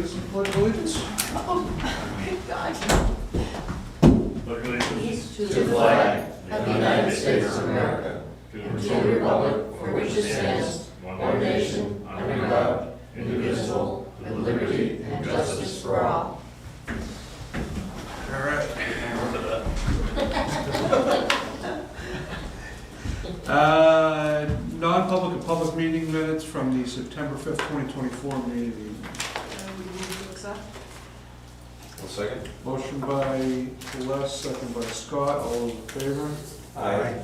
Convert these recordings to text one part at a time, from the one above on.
us in pledge allegiance. Oh, God. Pledge allegiance To the flag of the United States of America and to the republic for which it stands, one nation, under God, indivisible, with liberty and justice for all. All right. Non-public and public meeting minutes from the September 5th, 2024 meeting. One second. Motion by Les, second by Scott. All those in favor? Aye.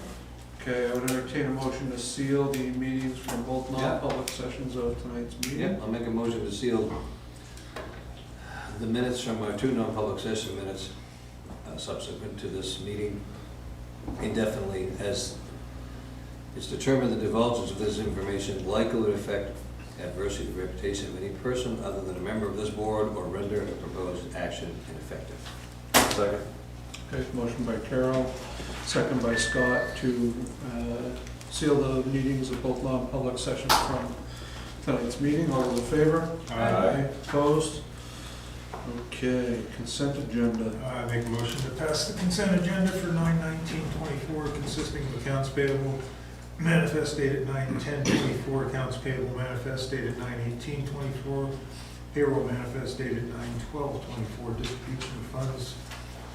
Okay, I would entertain a motion to seal the meetings from both non-public sessions of tonight's meeting. Yep, I'll make a motion to seal the minutes from our two non-public session minutes subsequent to this meeting indefinitely, as it's determined the divulgence of this information likely would affect adversely the reputation of any person other than a member of this board or render a proposed action ineffective. Second. Okay, motion by Carol, second by Scott to seal the meetings of both non-public sessions from tonight's meeting. All those in favor? Aye. Opposed? Okay, consent agenda. I make a motion to pass the consent agenda for 9/19/24, consisting of accounts payable manifest dated 9/10/24, accounts payable manifest dated 9/18/24, payroll manifest dated 9/12/24, distribution of funds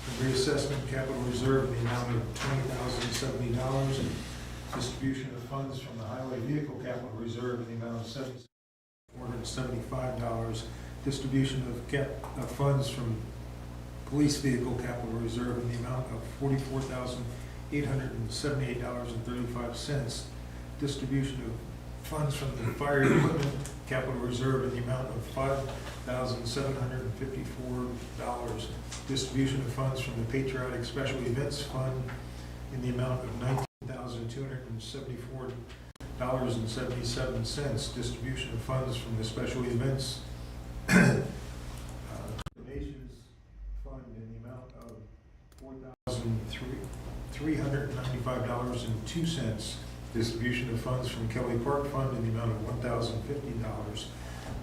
from reassessment capital reserve in the amount of $20,070, and distribution of funds from the highway vehicle capital reserve in the amount of $7,475, distribution of funds from police vehicle capital reserve in the amount of $44,878.35, distribution of funds from the fire equipment capital reserve in the amount of $5,754, distribution of funds from the patriotic special events fund in the amount of $19,274.77, distribution of funds from the special events donations fund in the amount of $4,395.02, distribution of funds from Kelly Park Fund in the amount of $1,050,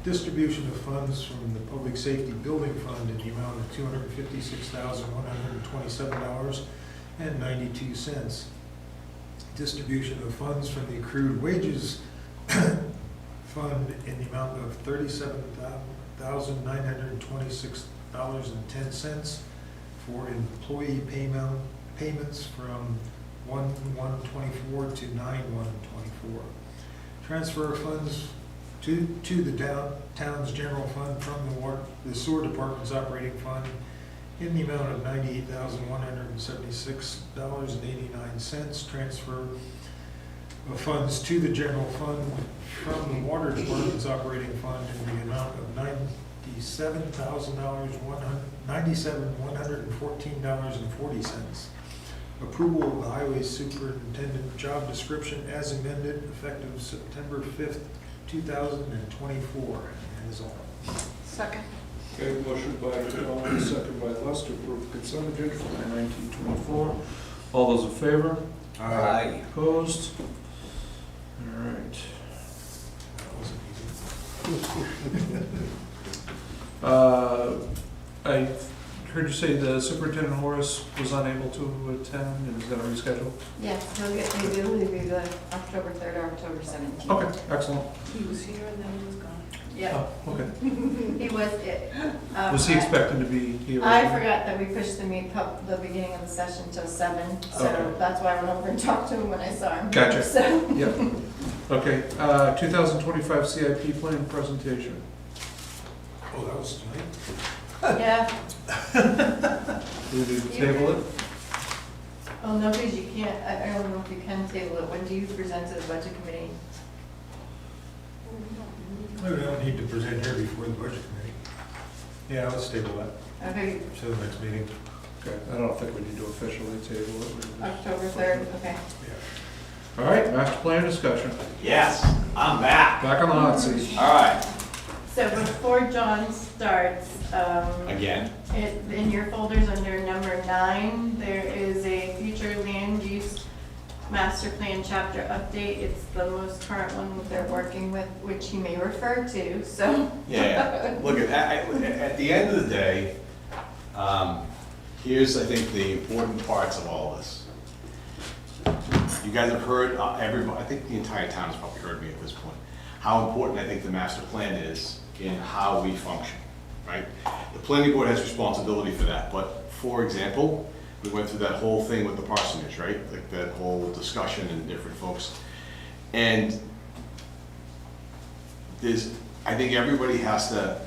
distribution of funds from the Public Safety Building Fund in the amount of $256,127.92, distribution of funds from the accrued wages fund in the amount of $37,926.10 for employee payments from 1/1/24 to 9/1/24. Transfer of funds to the town's general fund from the sewer department's operating fund in the amount of $98,176.89. Transfer of funds to the general fund from the water department's operating fund in the amount of $97,114.40. Approval of the highway superintendent job description as amended effective September 5th, 2024. And is all. Second. Okay, motion by Carol, second by Les to approve the consent agenda for 9/19/24. All those in favor? Aye. Opposed? All right. That wasn't easy. I heard you say the superintendent Horace was unable to attend and is going to reschedule. Yes, maybe it'll be the October 3rd or October 17th. Okay, excellent. He was here and then he was gone. Yeah, Oh, okay. he was it. Was he expecting to be here? I forgot that we pushed the beginning of the session till 7, so Okay. that's why I went over and talked to him when I saw him. Gotcha. So. Yep. Okay, 2025 CIP plan presentation. Oh, that was tonight? Yeah. Do we need to table it? Oh, no, because you can't, I don't know if you can table it. When do you present to the budget committee? We don't need to present here before the budget committee. Yeah, let's table that Okay, to the next meeting. Okay, I don't think we need to officially table it. October 3rd, okay. Yeah. All right, master plan discussion. Yes, I'm back. Back on the hot seat. All right. So before John starts, Again. in your folders under number 9, there is a future land use master plan chapter update. It's the most current one that they're working with, which you may refer to, so. Yeah, look, at the end of the day, here's, I think, the important parts of all this. You guys have heard, everybody, I think the entire town has probably heard me at this point, how important I think the master plan is in how we function, right? The planning board has responsibility for that, but for example, we went through that whole thing with the parsonage, right? Like that whole discussion and different folks. And I think everybody has to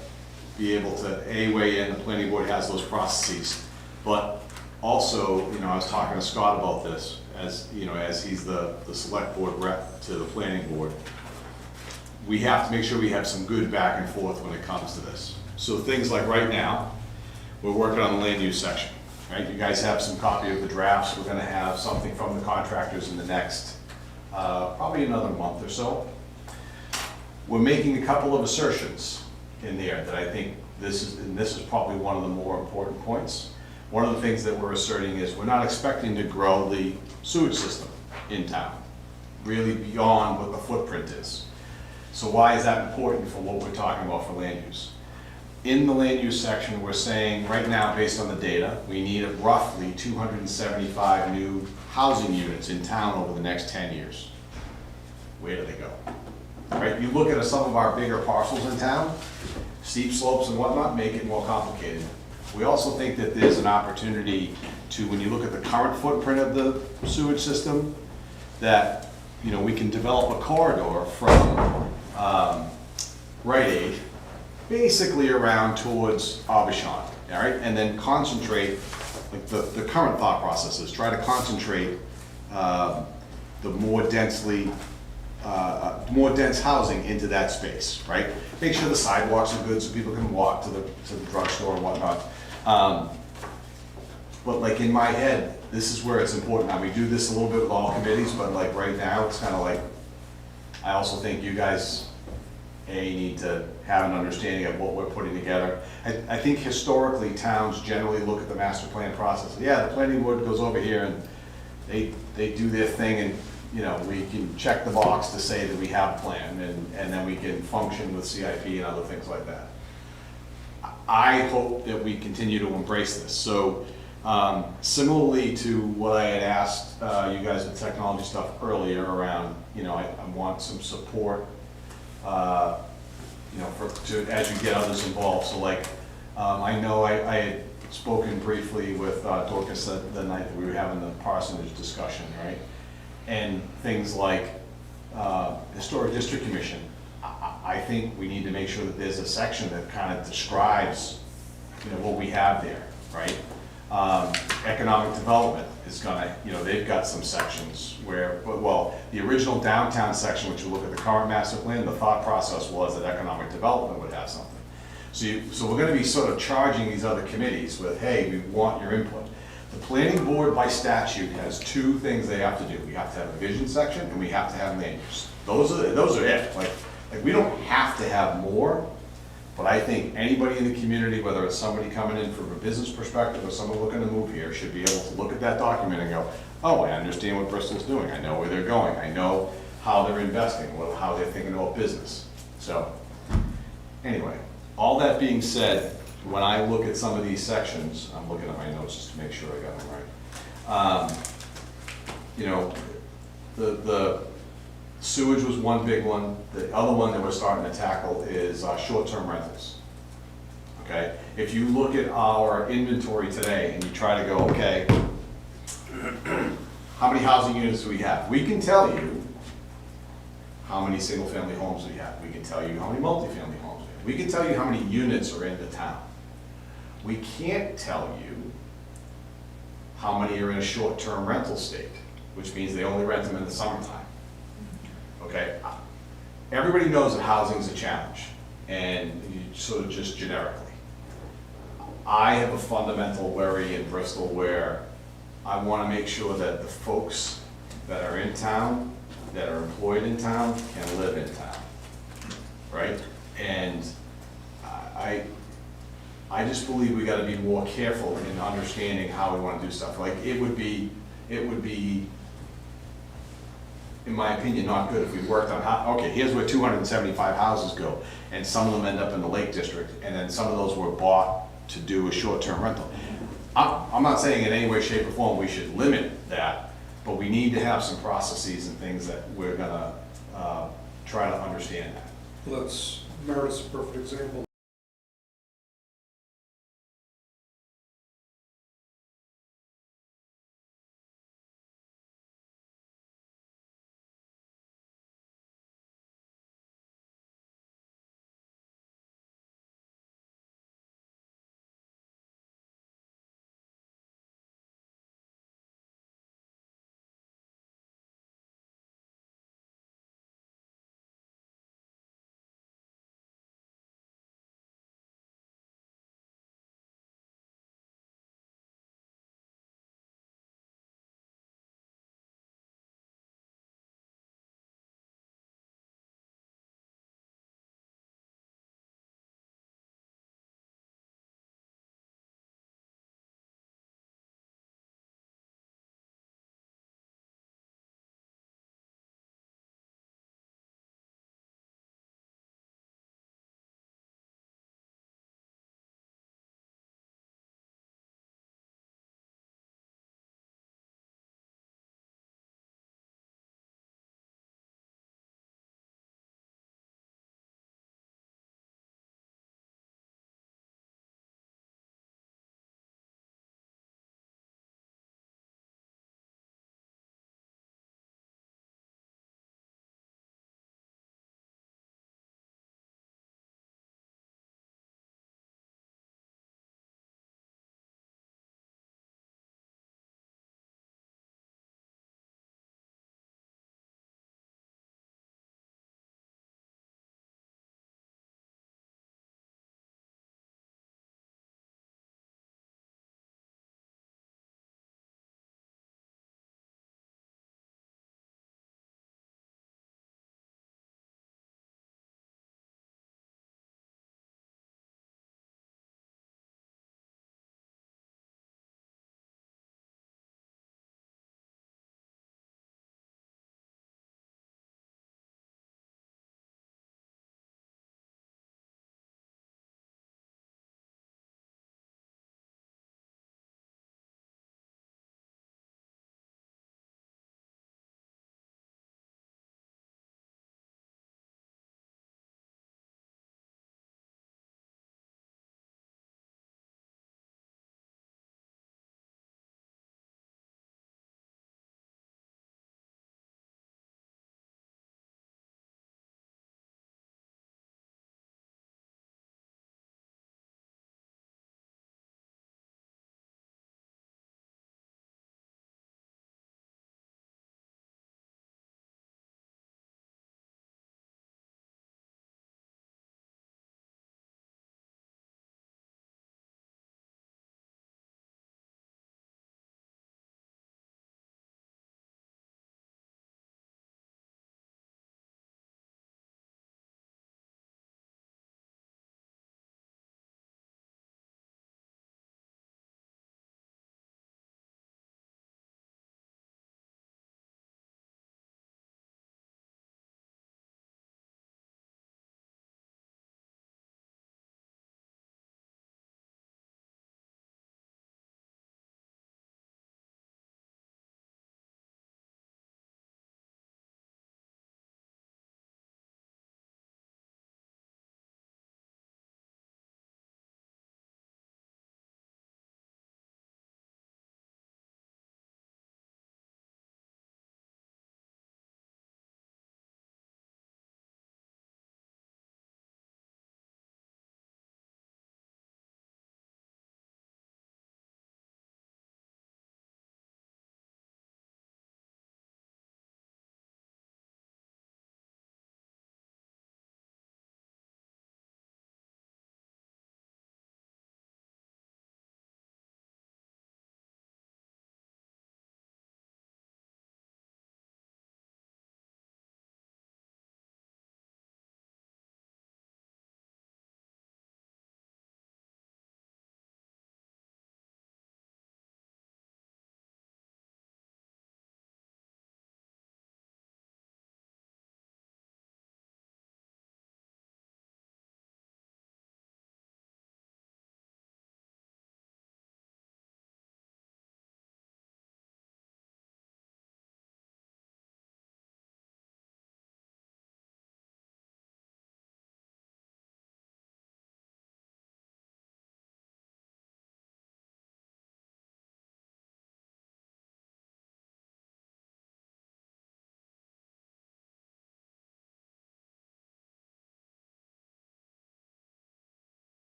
be able to weigh in. The planning board has those processes, but also, I was talking to Scott about this as he's the select board rep to the planning board. We have to make sure we have some good back and forth when it comes to this. So things like right now, we're working on the land use section, right? You guys have some copy of the drafts. We're gonna have something from the contractors in the next, probably another month or so. We're making a couple of assertions in there that I think this is probably one of the more important points. One of the things that we're asserting is we're not expecting to grow the sewage system in town, really beyond what the footprint is. So why is that important for what we're talking about for land use? In the land use section, we're saying right now, based on the data, we need roughly 275 new housing units in town over the next 10 years. Where do they go? Right? You look at some of our bigger parcels in town, steep slopes and whatnot make it more complicated. We also think that there's an opportunity to, when you look at the current footprint of the sewage system, that we can develop a corridor from Rite Aid basically around towards Abishon, all right? And then concentrate, like the current thought process is try to concentrate the more dense housing into that space, right? Make sure the sidewalks are good so people can walk to the drugstore and whatnot. But like in my head, this is where it's important. Now we do this a little bit with all committees, but like right now, it's kind of like, I also think you guys, need to have an understanding of what we're putting together. I think historically, towns generally look at the master plan process. Yeah, the planning board goes over here and they do their thing, and we can check the box to say that we have a plan, and then we can function with CIP and other things like that. I hope that we continue to embrace this. So similarly to what I had asked you guys with technology stuff earlier around, I want some support, as you get others involved. So like, I know I had spoken briefly with Dorcas the night that we were having the parsonage discussion, right? And things like Historic District Commission. I think we need to make sure that there's a section that kind of describes, what we have there, right? Economic development is gonna, they've got some sections where, well, the original downtown section, which you look at the current master plan, the thought process was that economic development would have something. So we're gonna be sort of charging these other committees with, hey, we want your input. The planning board by statute has two things they have to do. We have to have a vision section and we have to have land use. Those are it. Like we don't have to have more, but I think anybody in the community, whether it's somebody coming in from a business perspective or someone looking to move here, should be able to look at that document and go, oh, I understand what Bristol's doing. I know where they're going. I know how they're investing, how they're thinking about business. So anyway, all that being said, when I look at some of these sections, I'm looking at my notes just to make sure I got them right. The sewage was one big one. The other one that we're starting to tackle is short-term rentals. Okay, if you look at our inventory today and you try to go, okay, how many housing units do we have? We can tell you how many single-family homes we have. We can tell you how many multifamily homes we have. We can tell you how many units are in the town. We can't tell you how many are in a short-term rental state, which means they only rent them in the summertime. Okay, everybody knows that housing is a challenge, and you sort of just generically. I have a fundamental worry in Bristol where I want to make sure that the folks that are in town, that are employed in town, can live in town, right? And I just believe we got to be more careful in understanding how we want to do stuff. Like it would be in my opinion, not good if we worked on how, okay, here's where 275 houses go, and some of them end up in the Lake District, and then some of those were bought to do a short-term rental. I'm not saying in any way, shape, or form we should limit that, but we need to have some processes and things that we're gonna try to understand. Let's, Meredith's a perfect example.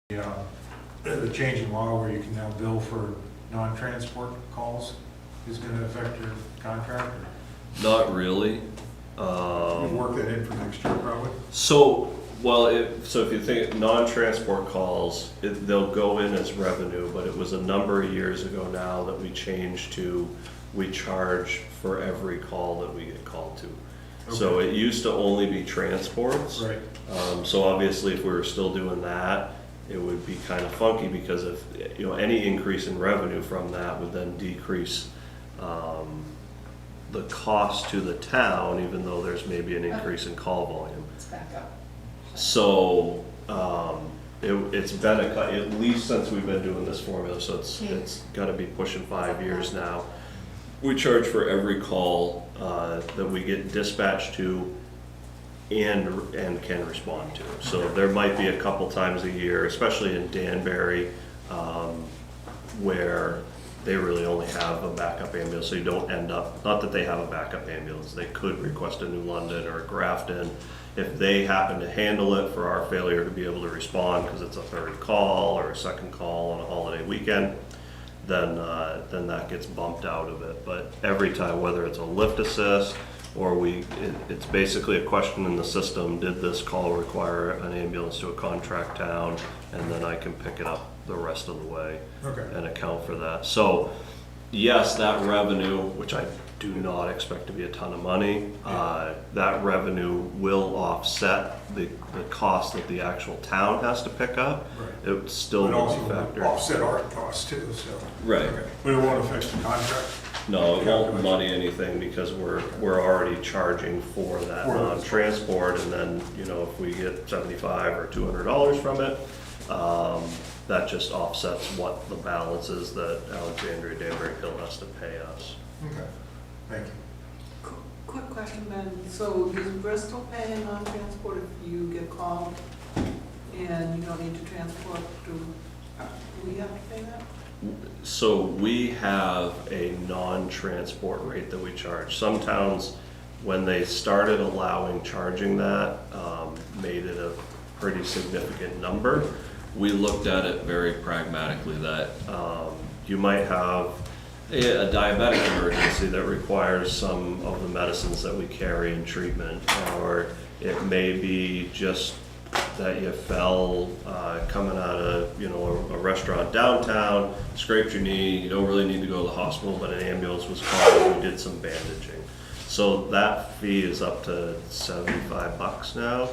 The change in law where you can now bill for non-transport calls is gonna affect your contract? Not really. We'll work that in for next year probably? So, so if you think non-transport calls, they'll go in as revenue, but it was a number of years ago now that we changed to, we charge for every call that we get called to. So it used to only be transports. Right. So obviously if we were still doing that, it would be kind of funky because if, any increase in revenue from that would then decrease the cost to the town, even though there's maybe an increase in call volume. Let's back up. So, it's been at least since we've been doing this formula, so it's gotta be pushing 5 years now. We charge for every call, that we get dispatched to and can respond to. So there might be a couple times a year, especially in Danbury, where they really only have a backup ambulance, so you don't end up, not that they have a backup ambulance, they could request a New London or a Grafton. If they happen to handle it for our failure to be able to respond because it's a third call or a second call on a holiday weekend, then that gets bumped out of it. But every time, whether it's a lift assist or it's basically a question in the system, did this call require an ambulance to a contract town? And then I can pick it up the rest of the way and account for that. So yes, that revenue, which I do not expect to be a ton of money, that revenue will offset the cost that the actual town has to pick up. Right. It still But will be also factored. offset our costs too, so. Right. Okay. But it won't affect the contract? No, it won't muddy anything because we're already charging for that non-transport, and then, if we get $75 or $200 from it, that just offsets what the balance is that Alexandria Danbury Hill has to pay us. Okay, thank you. Quick question, Ben. So does Bristol pay a non-transport if you get called and you don't need to transport? Do we have to pay that? So we have a non-transport rate that we charge. Some towns, when they started allowing charging that, made it a pretty significant number. We looked at it very pragmatically that you might have a diabetic emergency that requires some of the medicines that we carry in treatment, or it may be just that you fell coming out of a restaurant downtown, scraped your knee, you don't really need to go to the hospital, but an ambulance was called and we did some bandaging. So that fee is up to $75 now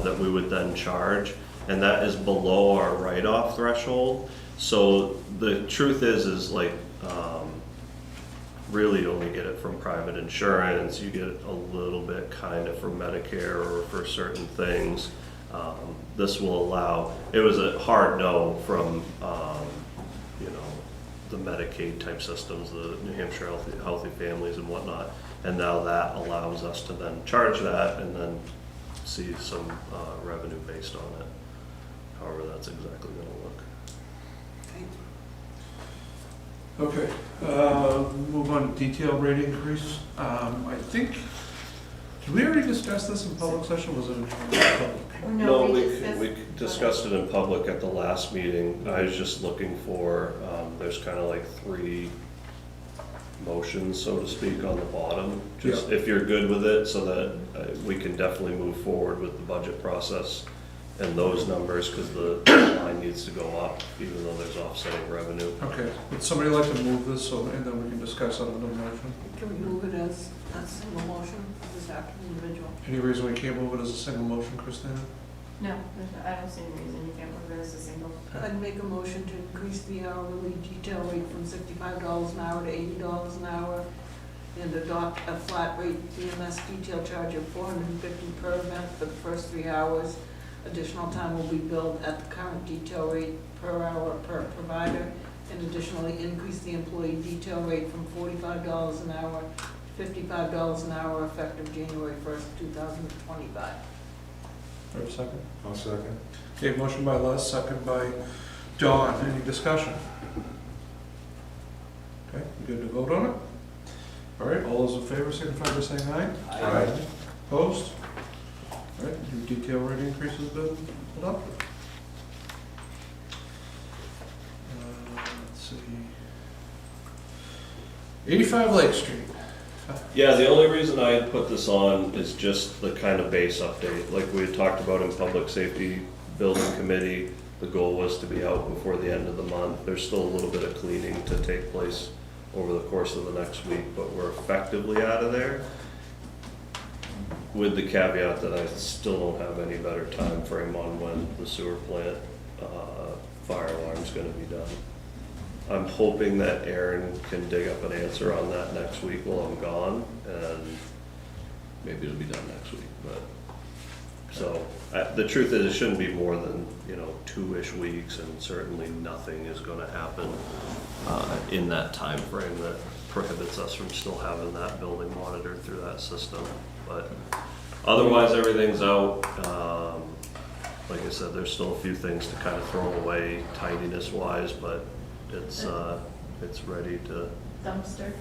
that we would then charge, and that is below our write-off threshold. So the truth is like really you only get it from private insurance. You get a little bit kind of from Medicare or for certain things. This will allow, it was a hard no from, the Medicaid type systems, the New Hampshire Healthy Families and whatnot. And now that allows us to then charge that and then see some revenue based on it. However that's exactly gonna look. Okay, move on to detail rate increase. I think, did we already discuss this in public session? Was it in public? No, we discussed it in public at the last meeting. I was just looking for, there's kind of like 3 motions, so to speak, on the bottom. Just if you're good with it, so that we can definitely move forward with the budget process and those numbers, because the line needs to go up, even though there's offsetting revenue. Okay, would somebody like to move this, and then we can discuss it under motion? Can we move it as a single motion, this after individual? Any reason we can't move it as a single motion, Christina? No, I don't see any reason you can't move it as a single. I'd make a motion to increase the hourly detail rate from $65 an hour to $80 an hour, and adopt a flat rate EMS detail charge of $450 per event for the first 3 hours. Additional time will be billed at the current detail rate per hour per provider, and additionally increase the employee detail rate from $45 an hour to $55 an hour effective January 1st, 2025. Do I have a second? I'll second. Okay, motion by Les, second by Don. Any discussion? Okay, you good to vote on it? All right, all those in favor signify by saying aye. Aye. Opposed? All right, your detail rate increase has been adopted. see. 85 Lake Street. Yeah, the only reason I had put this on is just the kind of base update, like we had talked about in Public Safety Building Committee. The goal was to be out before the end of the month. There's still a little bit of cleaning to take place over the course of the next week, but we're effectively out of there. With the caveat that I still don't have any better time frame on when the sewer plant fire alarm's gonna be done. I'm hoping that Aaron can dig up an answer on that next week while I'm gone, and maybe it'll be done next week, but. So, the truth is, it shouldn't be more than, 2-ish weeks, and certainly nothing is gonna happen in that time frame that prohibits us from still having that building monitored through that system. But otherwise, everything's out. Like I said, there's still a few things to kind of throw away tidiness wise, but it's ready to. Dumpster,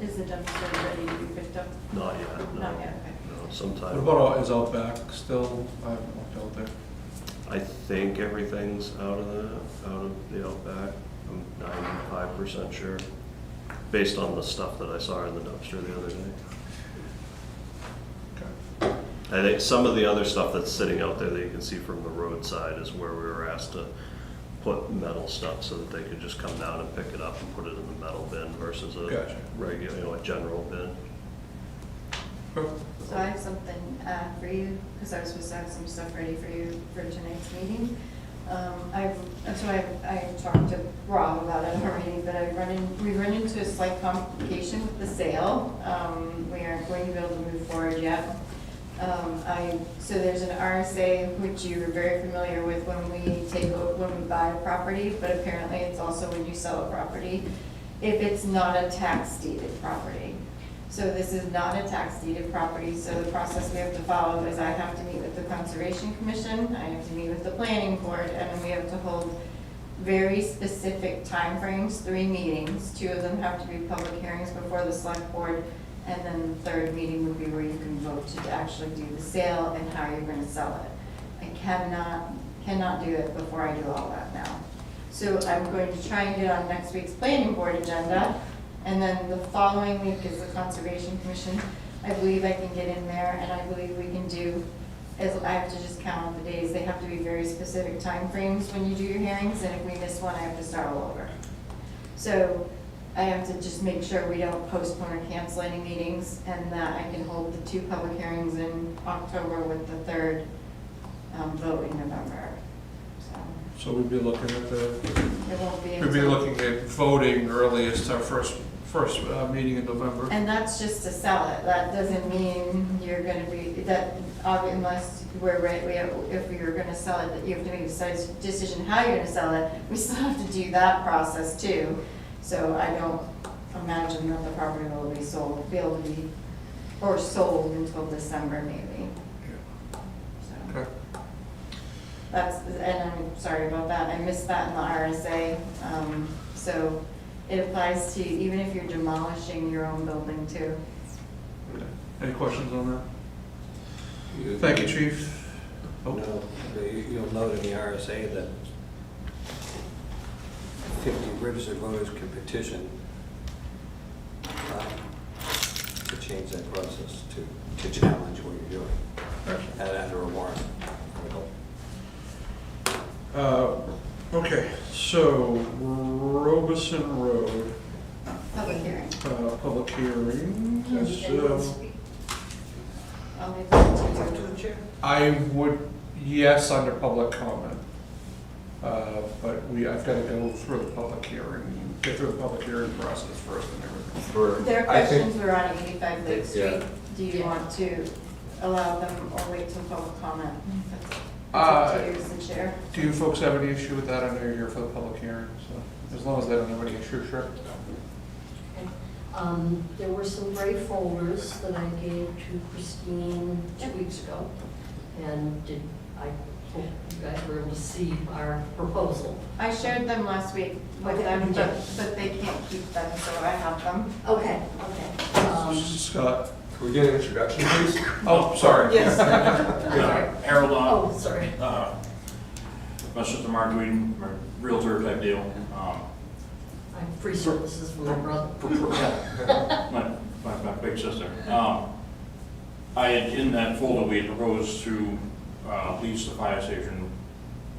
is the dumpster ready to be picked up? Not yet, no. Not yet, okay. No, What sometime. about, is Outback still, I haven't looked out there. I think everything's out of the Outback. I'm 95% sure, based on the stuff that I saw in the dumpster the other day. Okay. I think some of the other stuff that's sitting out there that you can see from the roadside is where we were asked to put metal stuff so that they could just come down and pick it up and put it in the metal bin versus a Gotcha. regular, a general bin. So I have something for you, because I was supposed to have some stuff ready for you for tonight's meeting. I talked to Rob about it already, but we run into a slight complication with the sale. We aren't going to be able to move forward yet. So there's an RSA, which you are very familiar with when we buy a property, but apparently it's also when you sell a property, if it's not a tax deeded property. So this is not a tax deeded property, so the process we have to follow is I have to meet with the Conservation Commission, I have to meet with the Planning Board, and then we have to hold very specific timeframes, 3 meetings. 2 of them have to be public hearings before the Select Board, and then the 3rd meeting would be where you can vote to actually do the sale and how you're going to sell it. I cannot do it before I do all that now. So I'm going to try and get on next week's Planning Board agenda, and then the following week is the Conservation Commission. I believe I can get in there, and I believe we can do, as I have to just count on the days. They have to be very specific time frames when you do your hearings, and if we miss one, I have to start all over. So I have to just make sure we don't postpone or cancel any meetings, and that I can hold the 2 public hearings in October with the 3rd vote in November. So we'd be looking at It won't be we'd be until, looking at voting earliest, our first meeting in November. and that's just to sell it. That doesn't mean you're gonna be, unless we're right, if you're gonna sell it, that you have to make a decision how you're gonna sell it. We still have to do that process too. So I don't imagine that the property will be sold until December maybe. So. Okay. And I'm sorry about that, I missed that in the RSA. So it applies to even if you're demolishing your own building too. Okay. Any questions on that? Thank you, Chief. Oh. No, you'll note in the RSA that 50 registered voters can petition to change that process, to challenge what you're doing, and under a warrant. Okay, so Robeson Road, Public hearing. public hearing. I'll leave that to you. I would, yes, under public comment. But I've got to go through the public hearing, get through the public hearing process first and everything. Their I think- questions were on 85 Lake Street. Yeah. Do you want to allow them or wait till public comment? It's up to you as the chair. Do you folks have any issue with that? I know you're here for the public hearing, so as long as they don't have any issue, sure. There were some gray folders that I gave to Christine 2 weeks ago, and I hope you guys were able to see our proposal. I shared them last week with Okay, them, you did. but they can't keep them, so I have them. Okay. Scott? Can we get an introduction, please? Oh, sorry. Yes. Harold on. Oh, sorry. Mr. Mark Whedon, Realtor type deal. I'm free services from my brother. My big sister. I had, in that folder, we had proposed to lease the fire station,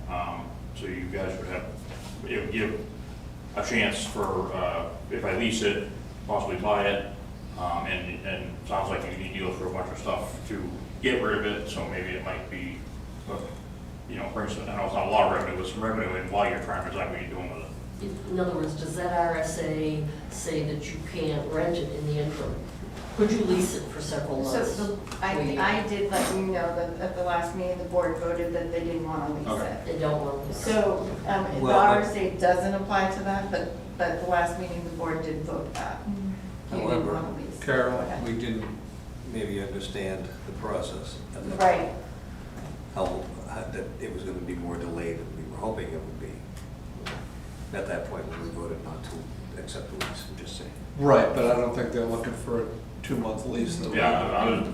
so you guys would have, it would give a chance for, if I lease it, possibly buy it, and it sounds like you need to deal for a bunch of stuff to get rid of it, so maybe it might be, you know, brings, I know it's not a lot of revenue, but some revenue in while you're trying to decide what you're doing with it. In other words, does that RSA say that you can't rent it in the interim? Could you lease it for several months? So I did let you know that at the last meeting, the board voted that they didn't want to lease Okay. it. They don't want to. So, the Well, RSA doesn't apply to that, but at the last meeting, the board did vote that. You didn't However, want to lease. Carol, Okay. We didn't maybe understand the process. And that- Right, that it was gonna be more delayed than we were hoping it would be. At that point, when we voted not to accept the lease, I'm just saying. right, but I don't think they're looking for a 2-month lease. though. Yeah, I was,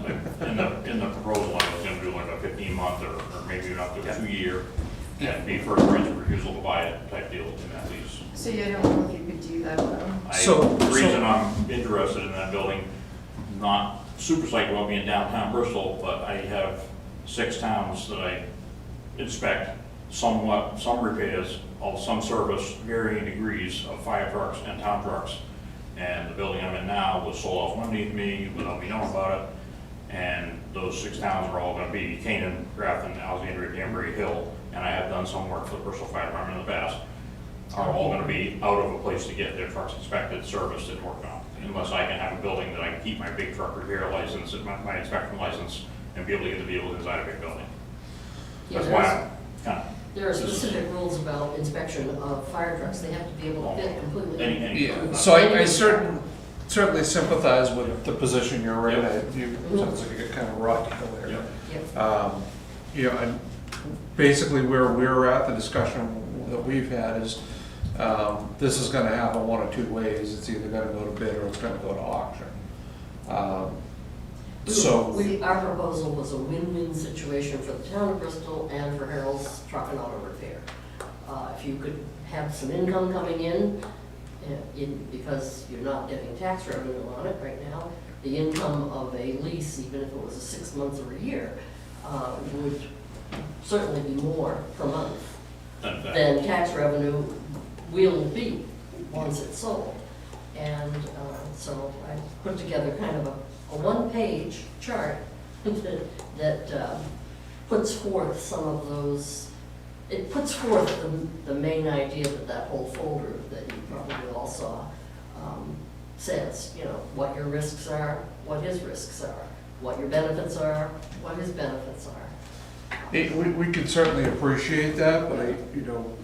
in the proposal, I was gonna do like a 15-month or maybe even up to a 2-year, and be first right of refusal to buy it type deal in that lease. so you don't know if you could do that though. The reason I'm interested in that building, not super psyched about being downtown Bristol, but I have 6 towns that I inspect, some repairs, some service, varying degrees of fire trucks and town trucks. And the building I'm in now was sold off underneath me without me knowing about it. And those 6 towns are all gonna be Canaan, Grafton, Alexandria, Danbury, Hill, and I have done some work for the Bristol Fire Department in the past, are all gonna be out of a place to get their trucks inspected, serviced, and worked on. Unless I can have a building that I can keep my big truck repair license and my inspection license and be able to get the vehicles inside a big building. Yeah, That's why I'm kind of. There are specific rules about inspection of fire trucks. They have to be able to fit completely. Yeah, so I certainly sympathize with the position you're in. You, sounds like you get kind of rocked there. Yeah. Yep. You know, and basically where we're at, the discussion that we've had is, this is gonna happen one of 2 ways. It's either gonna go to bid or it's gonna go to auction. Our proposal was a win-win situation for the town of Bristol and for Harold's Truck and Auto Repair. If you could have some income coming in, because you're not getting tax revenue on it right now, the income of a lease, even if it was a 6 months or a year, would certainly be more per month than tax revenue will be once it's sold. And so I put together kind of a 1-page chart that puts forth some of those, it puts forth the main idea that whole folder that you probably all saw says, you know, what your risks are, what his risks are, what your benefits are, what his benefits are. We could certainly appreciate that, but you know,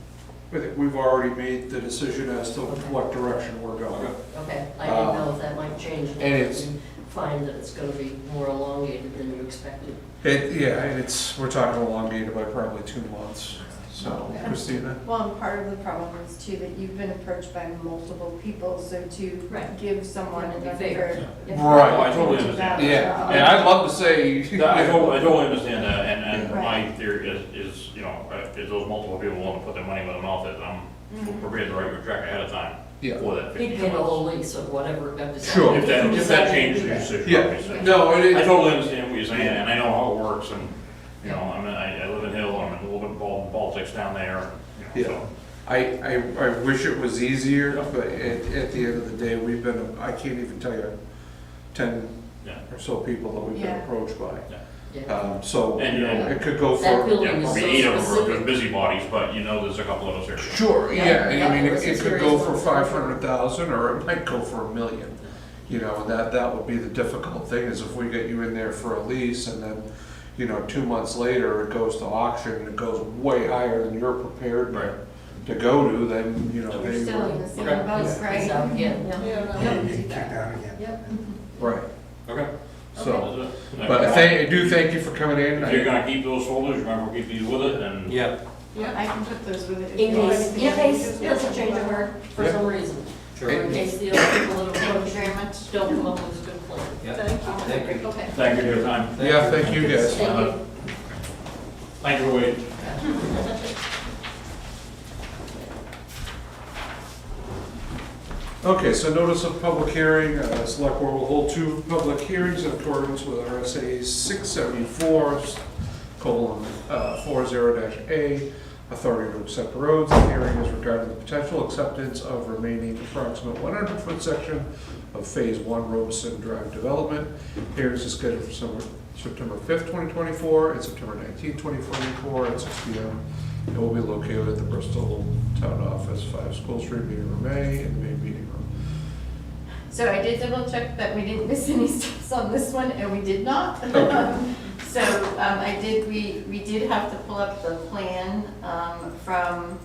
I think we've already made the decision as to what direction we're going. Okay, I didn't know if that might change. And it's- you find that it's gonna be more elongated than you expected. Yeah, and we're talking elongated by probably 2 months. So, Okay. Christina? Well, and part of the problem is too that you've been approached by multiple people, so to Right. give someone Yeah, to be another. fair. Right. I totally understand. Yeah, and I'd love to say. I totally understand that, and Right. my theory is, you know, if those multiple people want to put their money where their mouth is, I'm prepared to write your check ahead of time Yeah. for that He'd 15 pay the months. whole lease or whatever got decided. Sure. If that changes your decision, Yeah, obviously. no, I it, totally understand what you're saying, and I know how it works, and, you know, I live in Hill, I'm a little bit involved in politics down there, you know, so. I wish it was easier, but at the end of the day, we've been, I can't even tell you 10 Yeah. or so people that we've been Yeah. approached by. Yeah. So, And, you know, and- it could go That for, building Yeah, is so probably 8 of them are specific. just busybodies, but you know, there's a couple of us here. sure, Yeah, yeah, yeah, I mean, it's it could serious go for ones. 500,000, or it might go for $1 million. You know, and that would be the difficult thing, is if we get you in there for a lease, and then, you know, 2 months later, it goes to auction, and it goes way higher than you're prepared Right. to go to, then, you know, You're they still in will. the same Okay. boat, He's right? out again, yeah. Yeah, You get kicked out again. Yep. Right, Okay. so, That's it. but I do thank you for coming in. If you're gonna keep those folders, remember, we'll keep these with it, and. Yeah, I can put those with it. if In you want case, anything in case else. it doesn't change of heart for Yeah. some reason. sure. Or in case the other people that Thank you approach very much. don't come up with a good plan. Yeah. Thank you. Thank you. Okay. Thank you for your time. Yeah, thank you guys. Thank you. Thank you for waiting. Okay, so notice of public hearing, select board will hold 2 public hearings in accordance with RSA 674:40-A, authority to accept roads. The hearing is regarding the potential acceptance of remaining approximate 100-foot section of Phase 1 Robeson Drive development. Hearings are scheduled for September 5th, 2024, and September 19th, 2024, at 6 p.m. It will be located at the Bristol Town Office, 5 School Street, meeting room A, in the main meeting room. So I did double check that we didn't miss any steps on this one, and we did not. Okay. So, we did have to pull up the plan, from,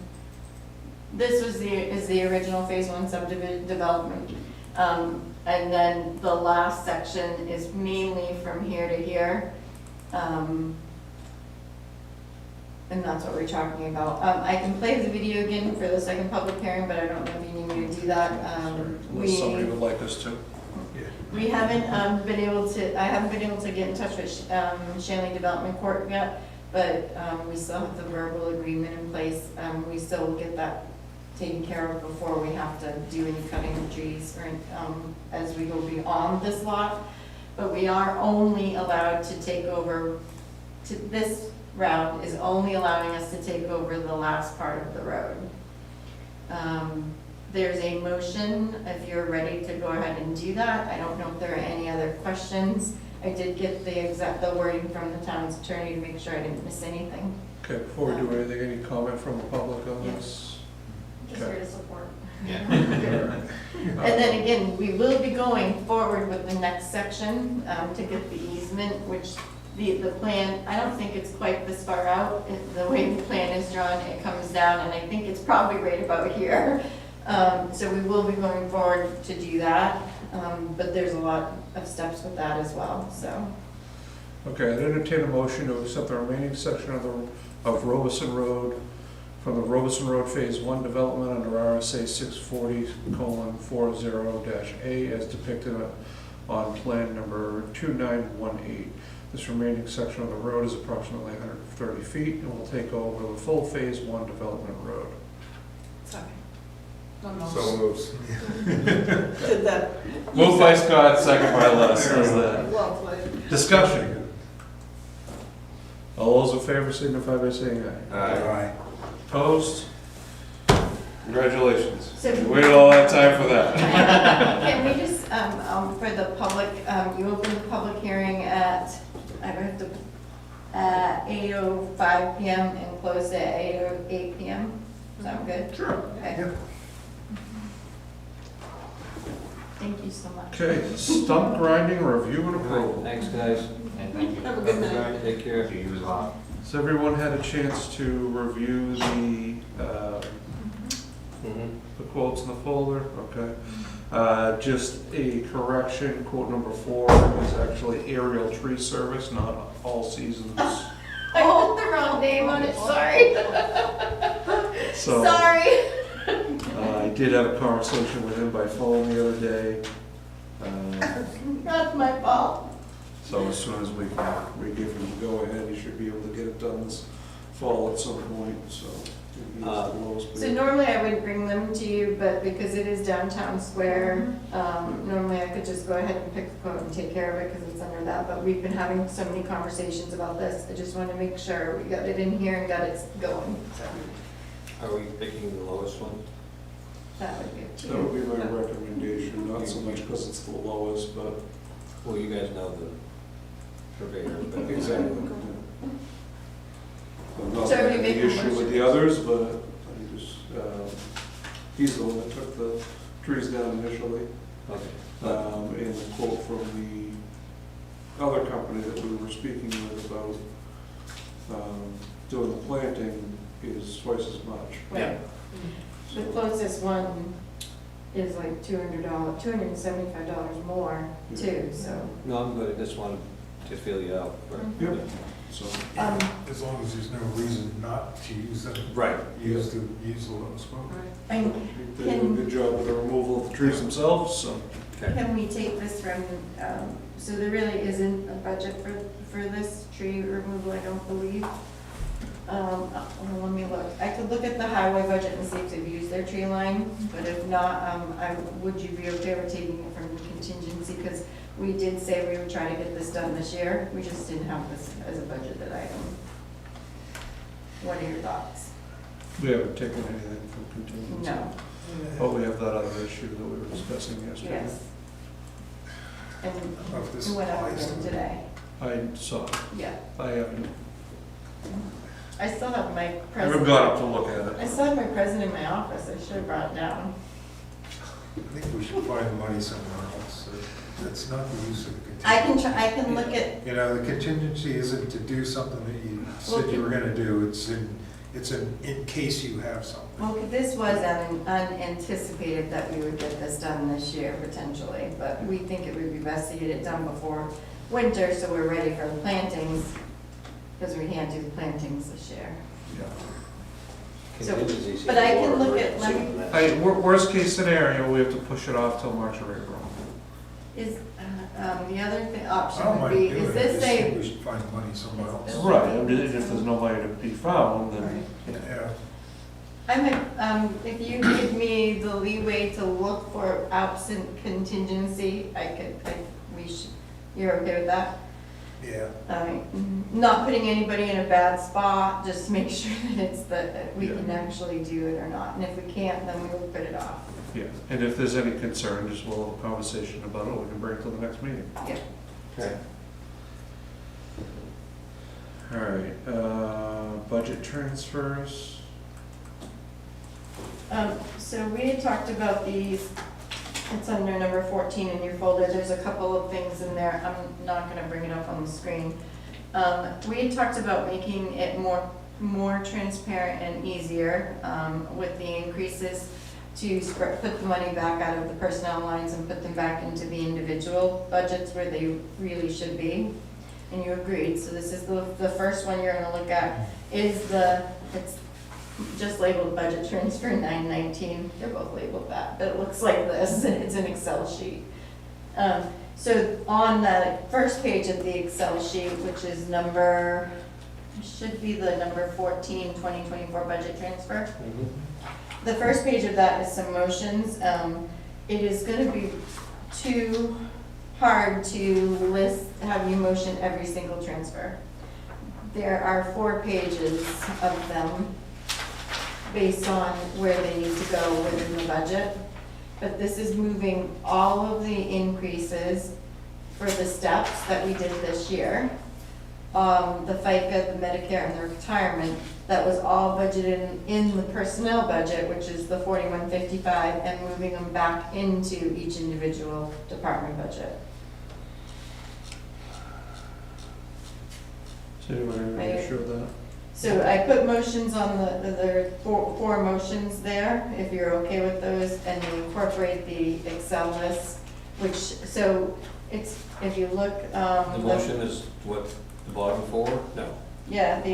this is the original Phase 1 subdivision development. And then the last section is mainly from here to here. And that's what we're talking about. I can play the video again for the second public hearing, but I don't know if you need me to do that. Unless somebody would like us to. We haven't been able to, I haven't been able to get in touch with Shanley Development Court yet, but we still have the verbal agreement in place. We still will get that taken care of before we have to do any cutting of trees or as we go beyond this lot. But we are only allowed to take over, this route is only allowing us to take over the last part of the road. There's a motion, if you're ready to go ahead and do that. I don't know if there are any other questions. I did get the wording from the town's attorney to make sure I didn't miss anything. Okay, before we do anything, any comment from the public on this? Just here to support. Yeah. And then again, we will be going forward with the next section to get the easement, which the plan, I don't think it's quite this far out. The way the plan is drawn, it comes down, and I think it's probably right about here. So we will be going forward to do that, but there's a lot of steps with that as well, so. Okay, I'd entertain a motion to accept the remaining section of Robeson Road from the Robeson Road Phase 1 development under RSA 640:40-A as depicted on plan number 2918. This remaining section of the road is approximately 130 feet and will take over the full Phase 1 development road. Sorry. So moves. Did that. Moved by Scott, second by Les. How's that? Well played. Discussion. All those in favor signify by saying aye. Aye. Opposed? Congratulations. So- You waited all that time for that. Can we just, for the public, you open the public hearing at, I have to, at 8:05 PM and close at 8:08 PM. Sound good? Sure. Okay. Yep. Thank you so much. Okay, stump grinding review and approval. Thanks, guys. Have a good night. Take care. Has everyone had a chance to review the quotes in the folder? Okay. Just a correction, quote number 4 is actually aerial tree service, not all seasons. I put the wrong name on it, sorry. So, Sorry. I did have a conversation with him by phone the other day. Not my fault. So as soon as we give him the go-ahead, he should be able to get it done this fall at some point, so. He's the lowest So bid. normally I would bring them to you, but because it is downtown square, normally I could just go ahead and pick the quote and take care of it because it's under that, but we've been having so many conversations about this. I just want to make sure we got it in here and got it going, so Are we picking the lowest one? that would be up to That would you. be my recommendation, not so much because it's the lowest, but. Well, you guys know the purveyor, but. Exactly. I'm not So are we having making the issue with motion? the others, but I just, he's the one that took the trees down initially. Okay. And the quote from the other company that we were speaking with about doing the planting is twice as much. Right. The closest one is like $200, $275 more too, so. No, I'm good, I just wanted to feel you out. Yep. So, As long as there's no reason not to use them. Right. Use the lowest quote. And they did a good job with the removal of the trees themselves, so. Okay. can we take this from, so there really isn't a budget for this tree removal, I don't believe. Let me look. I could look at the highway budget and see if they've used their tree line, but if not, would you be okay with taking it from contingency? Because we did say we would try to get this done this year. We just didn't have this as a budgeted item. What are your thoughts? We haven't taken anything from contingency. No. But we have that other issue that we were discussing yesterday. Yes. And Of this we went over applies them to- today. I saw, Yeah. I haven't, I still have my I haven't present. got up to look at I it. still have my present in my office. I should have brought it down. I think we should find the money somewhere else. That's not the use of the contingency. I can try, I can look at, You know, the contingency isn't to do something that you said you were gonna do, it's in case you have something. well, this was unanticipated that we would get this done this year potentially, but we think it would be best to get it done before winter, so we're ready for the plantings, because we can't do the plantings this year. So, Contingency but I can for look at- let me- emergency. Hey, worst case scenario, we have to push it off till March or April. Is, the other I option don't would mind be, doing is it, I this just think a, we should find the money somewhere else. Right, I mean, if there's no money to be found, then, Yeah, if you give me the leeway to look for absent contingency, you're okay with that? yeah. Not putting anybody in a bad spot, just make sure that it's that we can actually do it or not. And if we can't, then we will put it off. yeah. And if there's any concern, just we'll have a conversation about it, we can bring it to the next meeting. Yeah. Okay. All right, budget transfers. So we had talked about these, it's under number 14 in your folder, there's a couple of things in there, I'm not gonna bring it up on the screen. We had talked about making it more transparent and easier, with the increases to put the money back out of the personnel lines and put them back into the individual budgets where they really should be. And you agreed, so this is the first one you're gonna look at, is it's just labeled budget transfer 919, they're both labeled that, but it looks like this, it's an Excel sheet. So on the first page of the Excel sheet, which is should be the number 14, 2024 budget transfer. The first page of that is some motions. It is gonna be too hard to have you motion every single transfer. There are 4 pages of them based on where they need to go within the budget. But this is moving all of the increases for the steps that we did this year. The FICA, the Medicare, and the retirement, that was all budgeted in the personnel budget, which is the 4155, and moving them back into each individual department budget. So you want to make sure of that? So I put motions on there are four motions there, if you're okay with those, and they incorporate the Excel list, which, so it's, if you look, The motion is what, the bottom 4? No. Yeah, I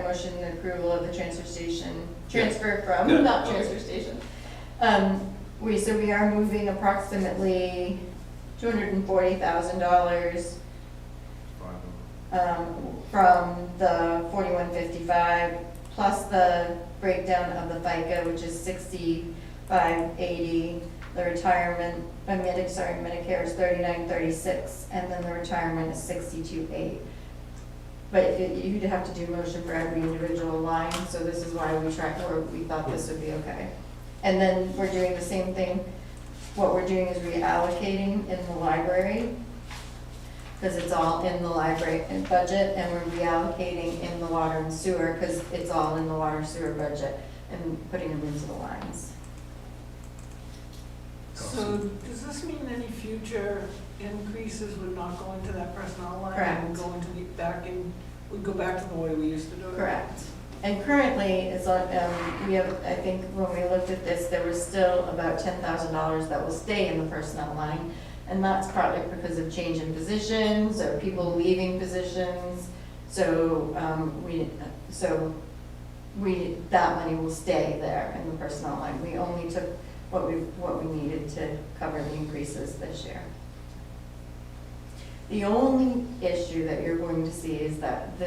motion the approval of the transfer station, transfer from, Yeah, not okay. transfer station. We are moving approximately $240,000 from the 4155, plus the breakdown of the FICA, which is 6580, the retirement, Medicare is 3936, and then the retirement is 62.8. But you'd have to do motion for every individual line, so this is why we thought this would be okay. And then we're doing the same thing, what we're doing is reallocating in the library, because it's all in the library budget, and we're reallocating in the water and sewer, because it's all in the water and sewer budget, and putting them into the lines. So does this mean any future increases would not go into that personnel line? Correct. And go into would go back to the way we used to do it? Correct. And currently, it's on, we have, I think when we looked at this, there was still about $10,000 that will stay in the personnel line. And that's partly because of change in positions or people leaving positions. So, that money will stay there in the personnel line. We only took what we needed to cover the increases this year. The only issue that you're going to see is that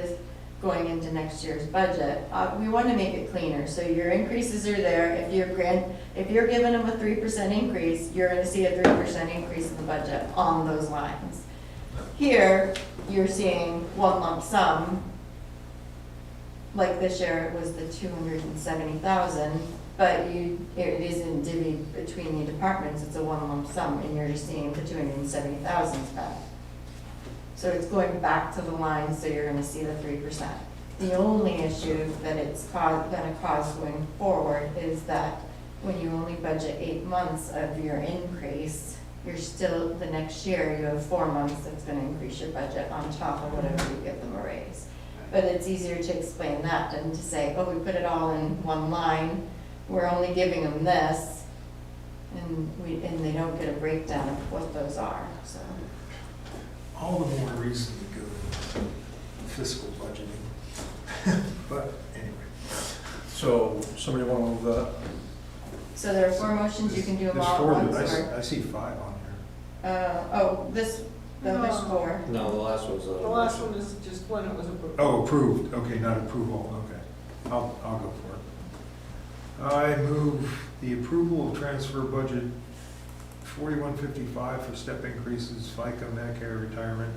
going into next year's budget. We want to make it cleaner, so your increases are there. If you're giving them a 3% increase, you're gonna see a 3% increase in the budget on those lines. Here, you're seeing one lump sum, like this year it was the 270,000, but it isn't divvied between the departments, it's a one lump sum, and you're just seeing the 270,000 spent. So it's going back to the line, so you're gonna see the 3%. The only issue that it's gonna cause going forward is that when you only budget 8 months of your increase, you're still, the next year, you have 4 months that's gonna increase your budget on top of whatever you give them a raise. But it's easier to explain that than to say, oh, we put it all in one line, we're only giving them this, and they don't get a breakdown of what those are, so. All the more reason to go to fiscal budgeting. But anyway, So, somebody wanna move that? So there are 4 motions, you can do them there's all four, at once, I see 5 on here. there's 4. No, the last one's The last one is just when it was approved. Oh, approved, okay, not approval, okay. I'll go for it. I move the approval of transfer budget 4155 for step increases, FICA, Medicare, retirement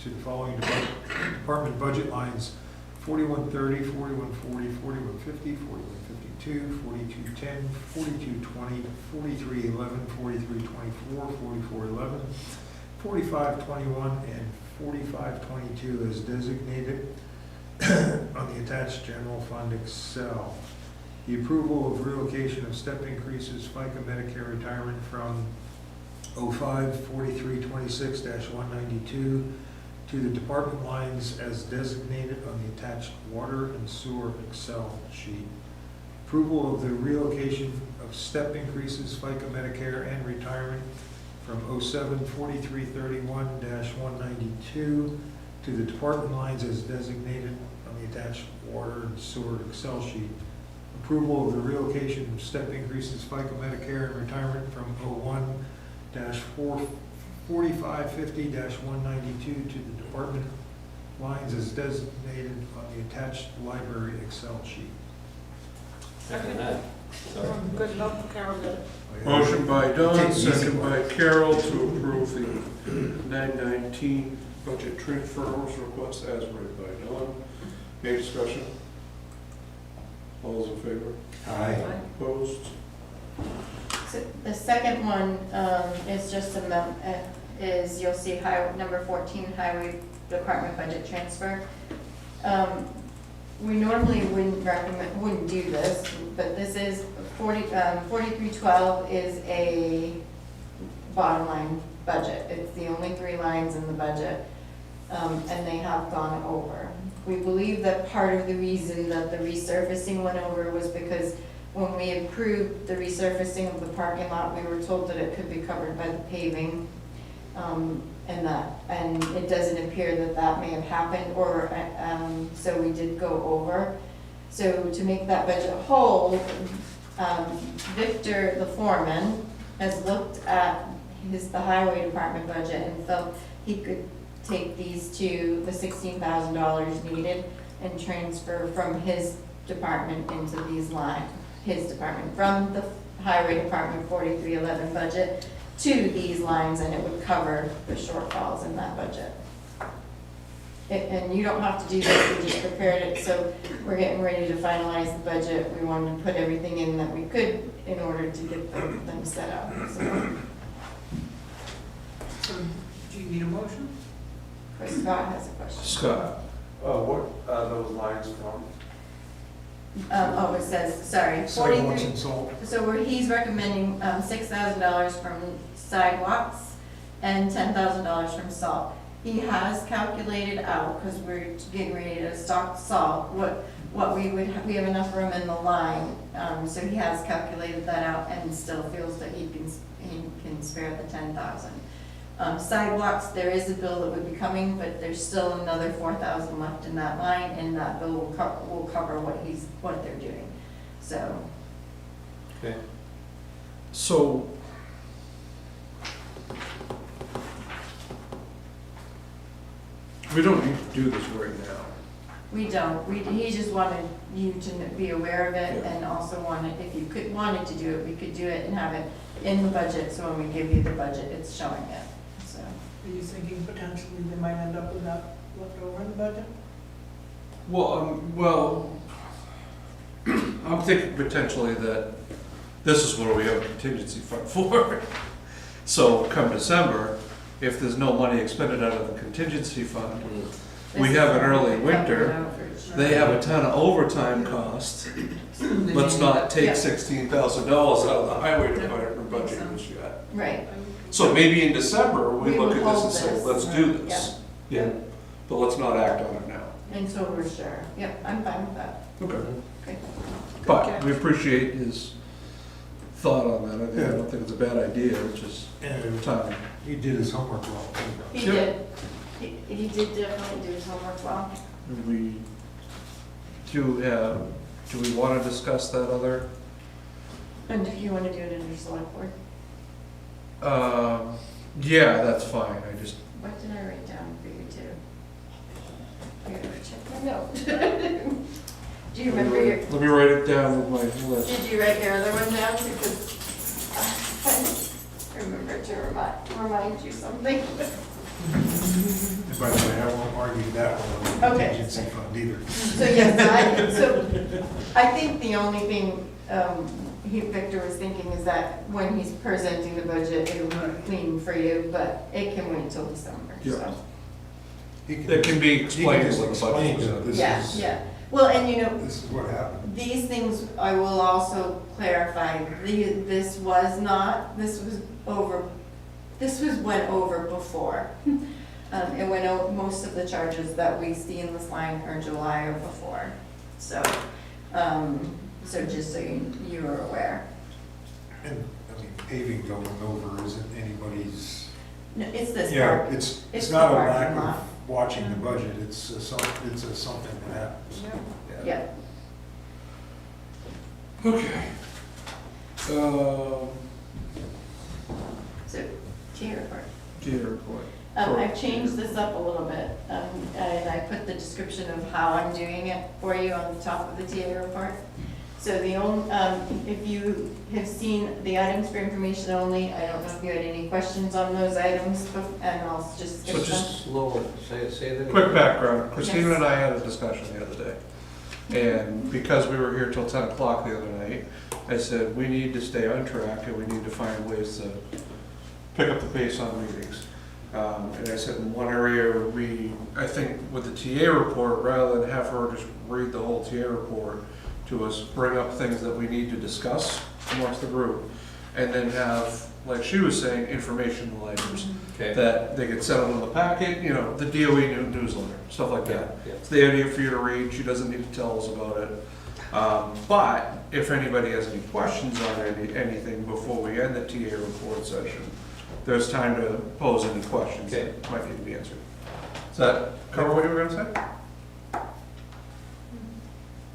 to the following department budget lines: 4130, 4140, 4150, 4152, 4210, 4220, 4311, 4324, 4411, 4521, and 4522 as designated on the attached general fund Excel. The approval of relocation of step increases, FICA, Medicare, retirement from 05-4326-192 to the department lines as designated on the attached water and sewer Excel sheet. Approval of the relocation of step increases, FICA, Medicare, and retirement from 07-4331-192 to the department lines as designated on the attached water and sewer Excel sheet. Approval of the relocation of step increases, FICA, Medicare, and retirement from 01-4550-192 to the department lines as designated on the attached library Excel sheet. Second that. Sorry. Good enough, Carol did it. Motion by Don, Take the easy second one. by Carol to approve the 919 budget transfers request as read by Don. Any discussion? All those in favor? Aye. Opposed? So the second one is just is you'll see number 14, Highway Department budget transfer. We normally wouldn't do this, but this is 4312 is a bottom line budget. It's the only 3 lines in the budget, and they have gone over. We believe that part of the reason that the resurfacing went over was because when we approved the resurfacing of the parking lot, we were told that it could be covered by the paving, and it doesn't appear that may have happened, or so we did go over. So to make that budget whole, Victor, the foreman, has looked at the highway department budget and felt he could take these to the $16,000 needed and transfer from his department into these lines. His department, from the highway department 4311 budget to these lines, and it would cover the shortfalls in that budget. And you don't have to do this, we just prepared it, so we're getting ready to finalize the budget. We wanted to put everything in that we could in order to get them set up, so. So, do you need a motion? Chris Scott has a question. Scott? What are those lines from? It says, sorry, Sidewalks 43, and salt. so he's recommending $6,000 from sidewalks and $10,000 from salt. He has calculated out, because we're getting ready to stock salt, what we have enough room in the line. So he has calculated that out and still feels that he can spare the $10,000. Sidewalks, there is a bill that would be coming, but there's still another $4,000 left in that line, and that bill will cover what they're doing. So, Okay. So, we don't need to do this right now. We don't, he just wanted you to be aware of it, Yeah. and also wanted, if you wanted to do it, we could do it and have it in the budget, so when we give you the budget, it's showing it, so. Are you thinking potentially they might end up with that left over in the budget? Well, I'm thinking potentially that this is where we have a contingency fund for. So come December, if there's no money expended out of the contingency fund, we this have is an early covered winter, overage. they have a ton of overtime costs. Let's not Yeah. take $16,000 out of the highway department budget just yet. Right, So maybe in December, we We look would at this and hold say, this. let's do this. Yeah, but let's not act on it now. until we're sure, yep, I'm fine with that. Okay. Okay. But we appreciate his thought on that. I Yeah. don't think it's a bad idea, it's just And time. he did his homework well. He Yep. did, he did definitely do his homework well. We do we want to discuss that other? And if you want to do it in your select board, Yeah, that's fine, I just, what did I write down for you too? I gotta check my note. Do you remember your, let me write it down with my list. did you write your other one down? Because I remember to remind you something. And by the way, I won't argue that one on the Okay. contingency fund either. So yes, I think the only thing Victor was thinking is that when he's presenting the budget, it'll be clean for you, but it can wait until December, Yeah. so. It can be explained just with the explain budget. that this Yeah, is- yeah. Well, and you know, This is what happened. these things, I will also clarify, this was not, this was went over before. It went over, most of the charges that we see in this line are July or before. So, so just so you are aware. And, I mean, paving going over isn't anybody's, No, it's this yeah, part. it's It's not a the lack parking lot. of watching the budget, it's something that happens. Yeah. Okay. So, to your report. Dear report. I've changed this up a little bit, and I put the description of how I'm doing it for you on the top of the TA report. So the only, if you have seen the items for information only, I don't know if you had any questions on those items, and I'll just skip So them. just Slower, say that. quick background, Christina Yes. and I had a discussion the other day. And because we were here till 10 o'clock the other night, I said, we need to stay on track and we need to find ways to pick up the pace on meetings. And I said, in one area, I think with the TA report, rather than have her just read the whole TA report to us, bring up things that we need to discuss amongst the group. And then have, like she was saying, informational items Okay. that they get sent out in the packet, you know, the DOE newsletter, stuff like that. Yeah. It's the idea for you to read, she doesn't need to tell us about it. But if anybody has any questions on anything before we end the TA report session, there's time to pose any questions Okay. that might need to be answered. Does that cover what you were gonna say?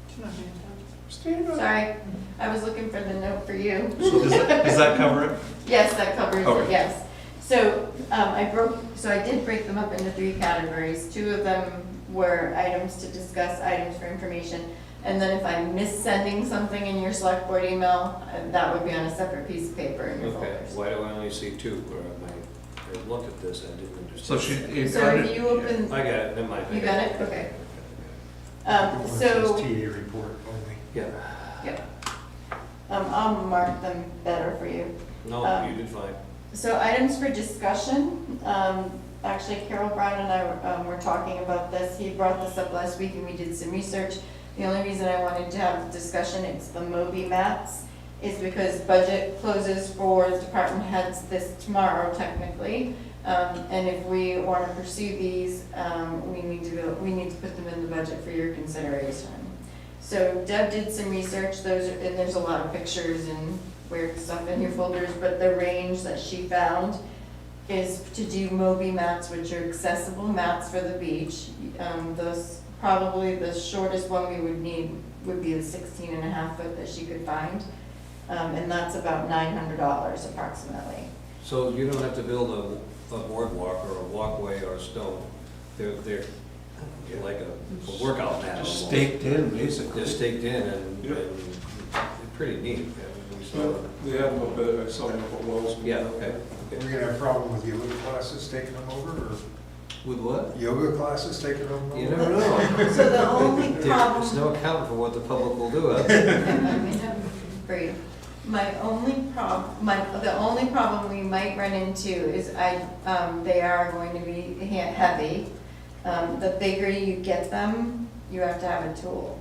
She's not paying attention. Steve? Sorry, I was looking for the note for you. So does that cover it? Yes, that covers it, Okay. yes. So, I did break them up into 3 categories. 2 of them were items to discuss, items for information. And then if I'm missending something in your select board email, that would be on a separate piece of paper in your Okay, folders. why do I only see 2? Where I looked at this, I didn't understand. So she. So if you open, I got it, never mind. you got it, okay. The one that says So, TA report only. Yeah, yep. I'll mark them better for you. no, you did fine. So items for discussion, actually Carol Brown and I were talking about this. He brought this up last week and we did some research. The only reason I wanted to have the discussion, it's the Moby mats, is because budget closes for department heads tomorrow technically. And if we want to pursue these, we need to put them in the budget for your consideration. So Deb did some research, and there's a lot of pictures and weird stuff in your folders, but the range that she found is to do Moby mats, which are accessible mats for the beach. Probably the shortest one we would need would be the 16.5 foot that she could find. And that's about $900 approximately. So you don't have to build a boardwalk or a walkway or a stone. They're like a workout mat. Just almost. staked in, basically. Just staked in and Yep. pretty neat. I mean, we saw So, they have them a bit, I saw them up at Wells. Yeah, okay. We're gonna have a problem with yoga classes taking them over, or With what? yoga classes taking them over? You never know. So the only There's problem, no account for what the public will do out there. For you. The only problem we might run into is they are going to be heavy. The bigger you get them, you have to have a tool,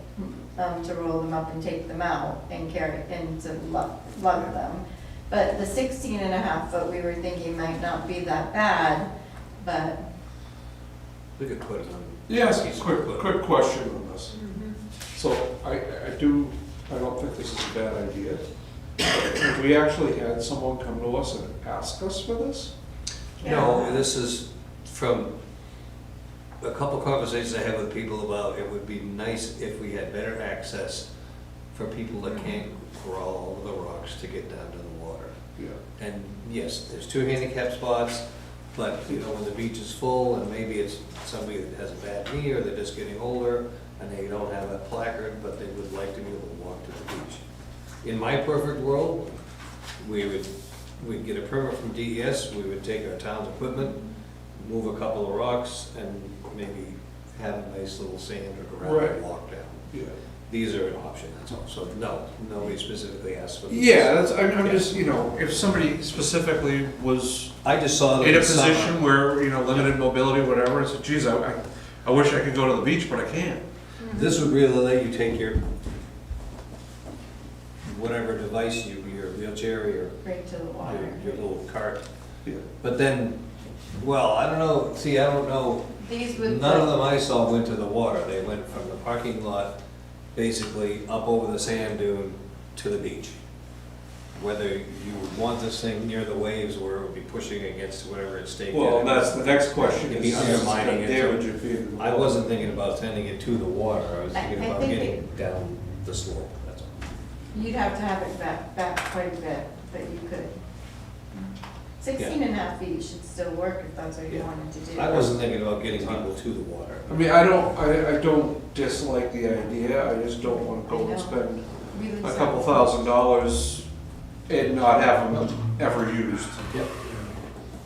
to roll them up and take them out and carry, and to lug them. But the 16.5 foot, we were thinking might not be that bad, but We could put it on. Yes, quick question on this. So I don't think this is a bad idea. Have we actually had someone come to us and ask us for this? No, this is from a couple conversations I had with people about, it would be nice if we had better access for people that can't crawl over the rocks to get down to the water. Yeah. And yes, there's 2 handicap spots, but you know, when the beach is full and maybe it's somebody that has a bad knee or they're just getting older and they don't have a placard, but they would like to be able to walk to the beach. In my perfect world, we'd get a permit from DES, we would take our town's equipment, move a couple of rocks and maybe have a nice little sand or gravel Right. walk down. Yeah. These are an option, that's all. So no, nobody specifically asked for this. Yeah, that's, I'm just, you know, if somebody specifically was I just saw that in a this summer. position where, you know, limited mobility, whatever, and said, geez, I wish I could go to the beach, but I can't. This would really let you take your, whatever device your wheelchair or your right to the water. your little cart. Yeah. But then, well, I don't know, see, I don't know, These would. none of them I saw went to the water. They went from the parking lot, basically up over the sand dune to the beach. Whether you would want this thing near the waves where it would be pushing against whatever it's staked in. Well, that's the next question, It'd be is undermining it. damage it being. I wasn't thinking about sending it to the water, I was thinking I about think getting down the slope, that's all. You'd have to have it back quite a bit, but you could. 16.5 feet should still work if that's what you Yeah. wanted to do. I wasn't thinking about getting people to the water. I mean, I don't dislike the idea, I just don't wanna go and spend Really a so. couple $1,000s and not have them ever used. Yep.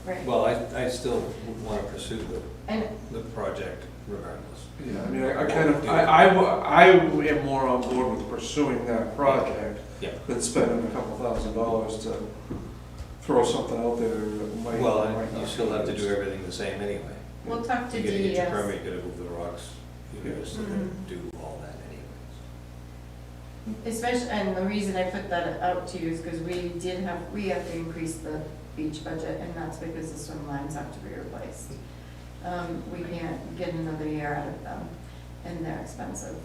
Right. Well, I still want to pursue And the project regardless. Yeah, I mean, I am more on board with pursuing that project Yeah. than spending a couple $1,000s to throw something out there that might. Well, might and you not still have to be do everything the same anyway. we'll talk to You gotta get your DES. permit, you gotta move the rocks, you gotta still gotta Mhm. do all that anyways. Especially, and the reason I put that out to you is because we have to increase the beach budget, and that's because the swim lines have to be replaced. We can't get another year out of them, and they're expensive.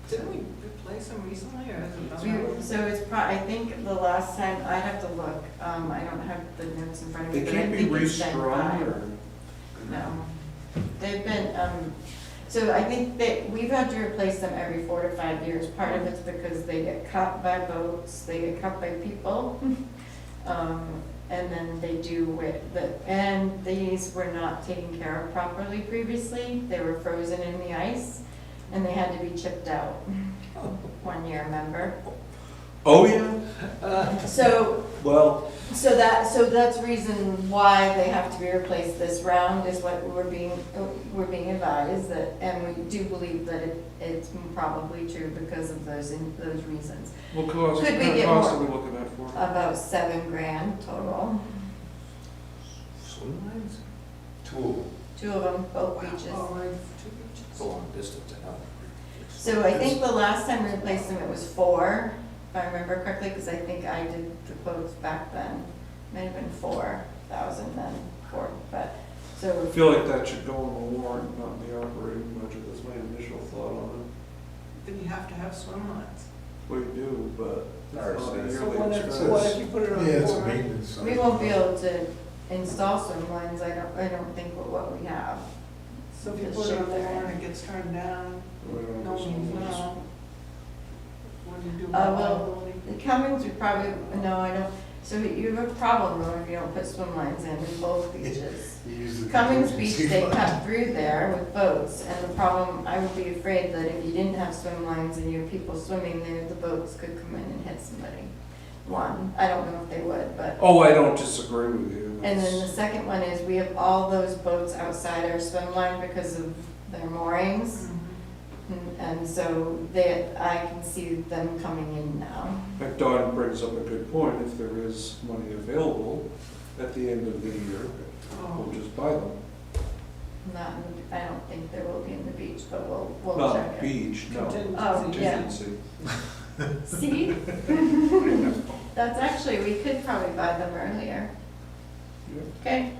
didn't we replace them recently, or has it been? So it's I think the last time, I'd have to look, I don't have the notes in front of me, They but I can't be think it's been restrung 5. or? No. They've been, so I think we've had to replace them every 4 to 5 years. Part of it's because they get cut by boats, they get cut by people. And then they do and these were not taken care of properly previously. They were frozen in the ice and they had to be chipped out one year, remember? Oh, yeah? So Well, So that's reason why they have to be replaced this round is what we're being advised that, and we do believe that it's probably true because of those reasons. what cost, Could we what get cost are more? we looking at for? About $7,000 total, Swim lines? 2. 2 of them, both beaches. All right, 2 beaches. It's a long distance, I know. So I think the last time we replaced them, it was 4, if I remember correctly, because I think I did the quotes back then. Might have been 4,000 then, 4, but, I so, feel like that should go on the warrant, not in the operating budget, that's my initial thought on Then you have to have swim lines. it. We do, but it's not a So yearly what expense. if you put it on Yeah, the it's a warrant? maintenance. we won't be able to install swim lines, I don't think with what we have. So if you Just put it ship on the there. warrant, it gets turned down, We don't no have some means of those. no. When you do Well, liability. the Cummings, we probably, no, I don't, So you have a problem though if you don't put swim lines in both beaches. You use the Cummings Beach, contingency they fund. cut through there with boats, and the problem, I would be afraid that if you didn't have swim lines and you have people swimming there, the boats could come in and hit somebody. One, I don't know if they would, but. Oh, I don't disagree with you. And then the second one is, we have all those boats outside our swim line because of their moorings. And so I can see them coming in now. But Don brings up a good point, if there is money available at the end of the year, we'll just buy them. Not, I don't think there will be in the beach, but we'll Not check it. beach, no. Oh, yeah. Contingency. See? That's actually, we could probably buy them earlier. Yeah. Okay?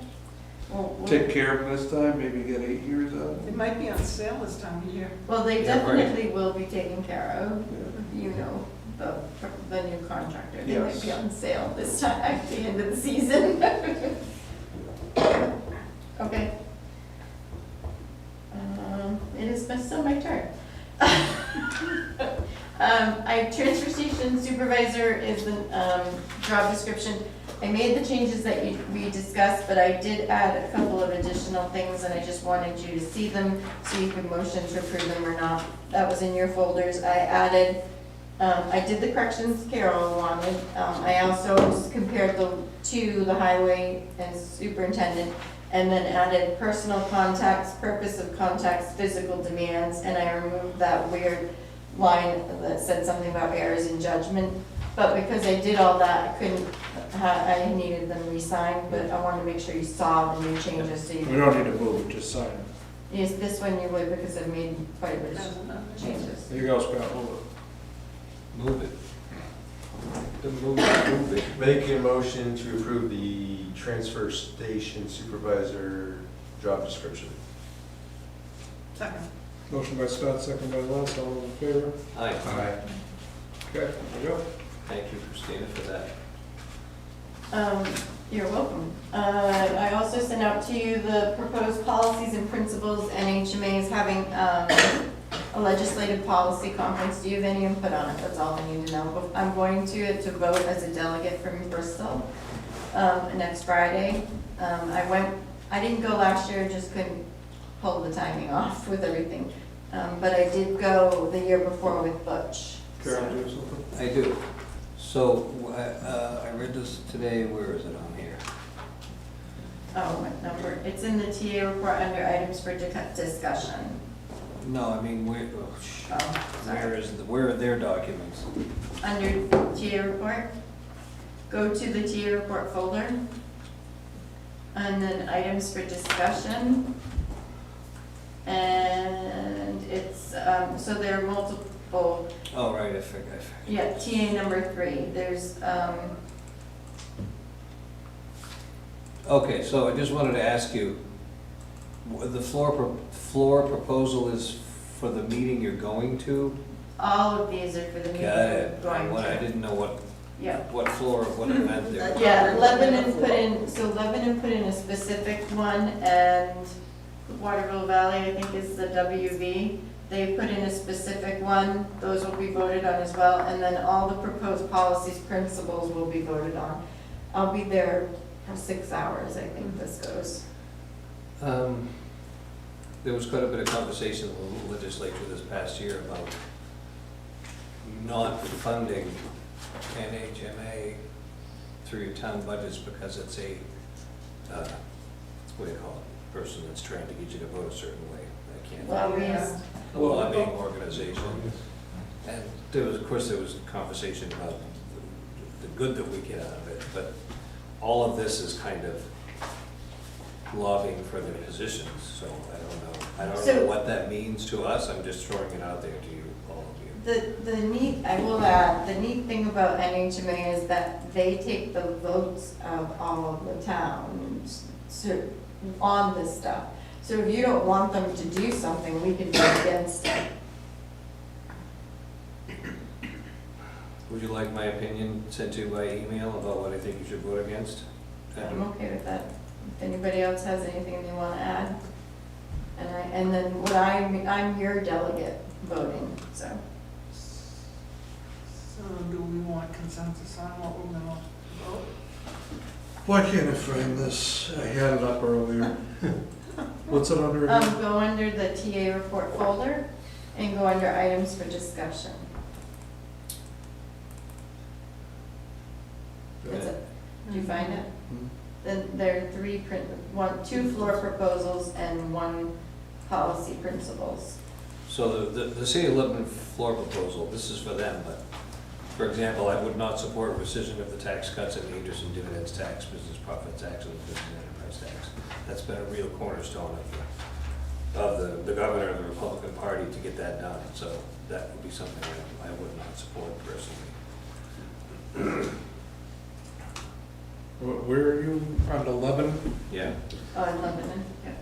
We'll- Take care of them this time, maybe get 8 years out of It them. might be on sale this time of year. Well, they Yeah, right. definitely will be taken care of. Yeah. You know, the new contractor, they might Yes. be on sale this time, at the end of the season. Okay. It is still my turn. Transfer station supervisor is the, job description. I made the changes that we discussed, but I did add a couple of additional things, and I just wanted you to see them, so you could motion to approve them or not. That was in your folders. I added, I did the corrections Carol wanted. I also compared the highway and superintendent, and then added personal contacts, purpose of contacts, physical demands, and I removed that weird line that said something about errors in judgment. But because I did all that, I needed them re-signed, but I wanted to make sure you saw the new changes, so We you, don't need to move it, just sign it. yes, this one you would, because I've made quite a bit There's of another changes. There you go, Scott, move it. Move it. Move it. Make a motion to approve the transfer station supervisor job description. Second. Motion by Scott, second by Les, all in favor? Aye. Okay, there you go. Thank you, Christina, for that. You're welcome. I also sent out to you the proposed policies and principles. NHMA is having a legislative policy conference. Do you have any input on it? That's all I need to know. I'm going to vote as a delegate from Bristol next Friday. I didn't go last year, just couldn't pull the timing off with everything. But I did go the year before with Butch. Carol, do you have something? I do. So, I read this today, where is it on here? Oh, what number? It's in the TA report under items for discussion. No, I mean, where, where are their documents? Under TA report, go to the TA report folder, and then items for discussion. And it's, so there are multiple, Oh, right, I forgot. yeah, TA number 3, there's, Okay, so I just wanted to ask you, the floor proposal is for the meeting you're going to? all of these are for the meeting Got we're it. going I to. didn't know Yeah. what floor, what event there. Yeah, Lebanon put in a specific one, and Waterville Valley, I think is the WV. They put in a specific one, those will be voted on as well, and then all the proposed policies, principles will be voted on. I'll be there for 6 hours, I think this goes. There was quite a bit of conversation in the legislature this past year about not funding NHMA through your town budgets because it's a, what do you call it, person that's trying to get you to vote a certain way. I can't. Lobbyist. A lobbying organization. And there was, of course, there was conversation about the good that we get out of it, but all of this is kind of lobbying for their positions, so I don't know. I don't know So- what that means to us, I'm just throwing it out there to you, all of you. The neat, I will add, the neat thing about NHMA is that they take the votes of all of the towns on this stuff. So if you don't want them to do something, we can vote against it. Would you like my opinion sent to you by email about what I think you should vote against? I'm okay with that. If anybody else has anything they want to add. And then I'm your delegate voting, so. So do we want consensus on what we're gonna Why can't I find this? I had it up earlier. What's it under again? Go under the TA report folder and go under items for discussion. It's a- Did you find it? Hmm. Then there are two floor proposals and one policy principles. So the city of Lebanon floor proposal, this is for them, but, for example, I would not support rescission of the tax cuts and the interest and dividends tax, business profit tax, and the business enterprise tax. That's been a real cornerstone of the governor of the Republican Party to get that done, so that would be something I would not support personally. Where are you, on 11? Yeah. Oh, in Lebanon, yeah.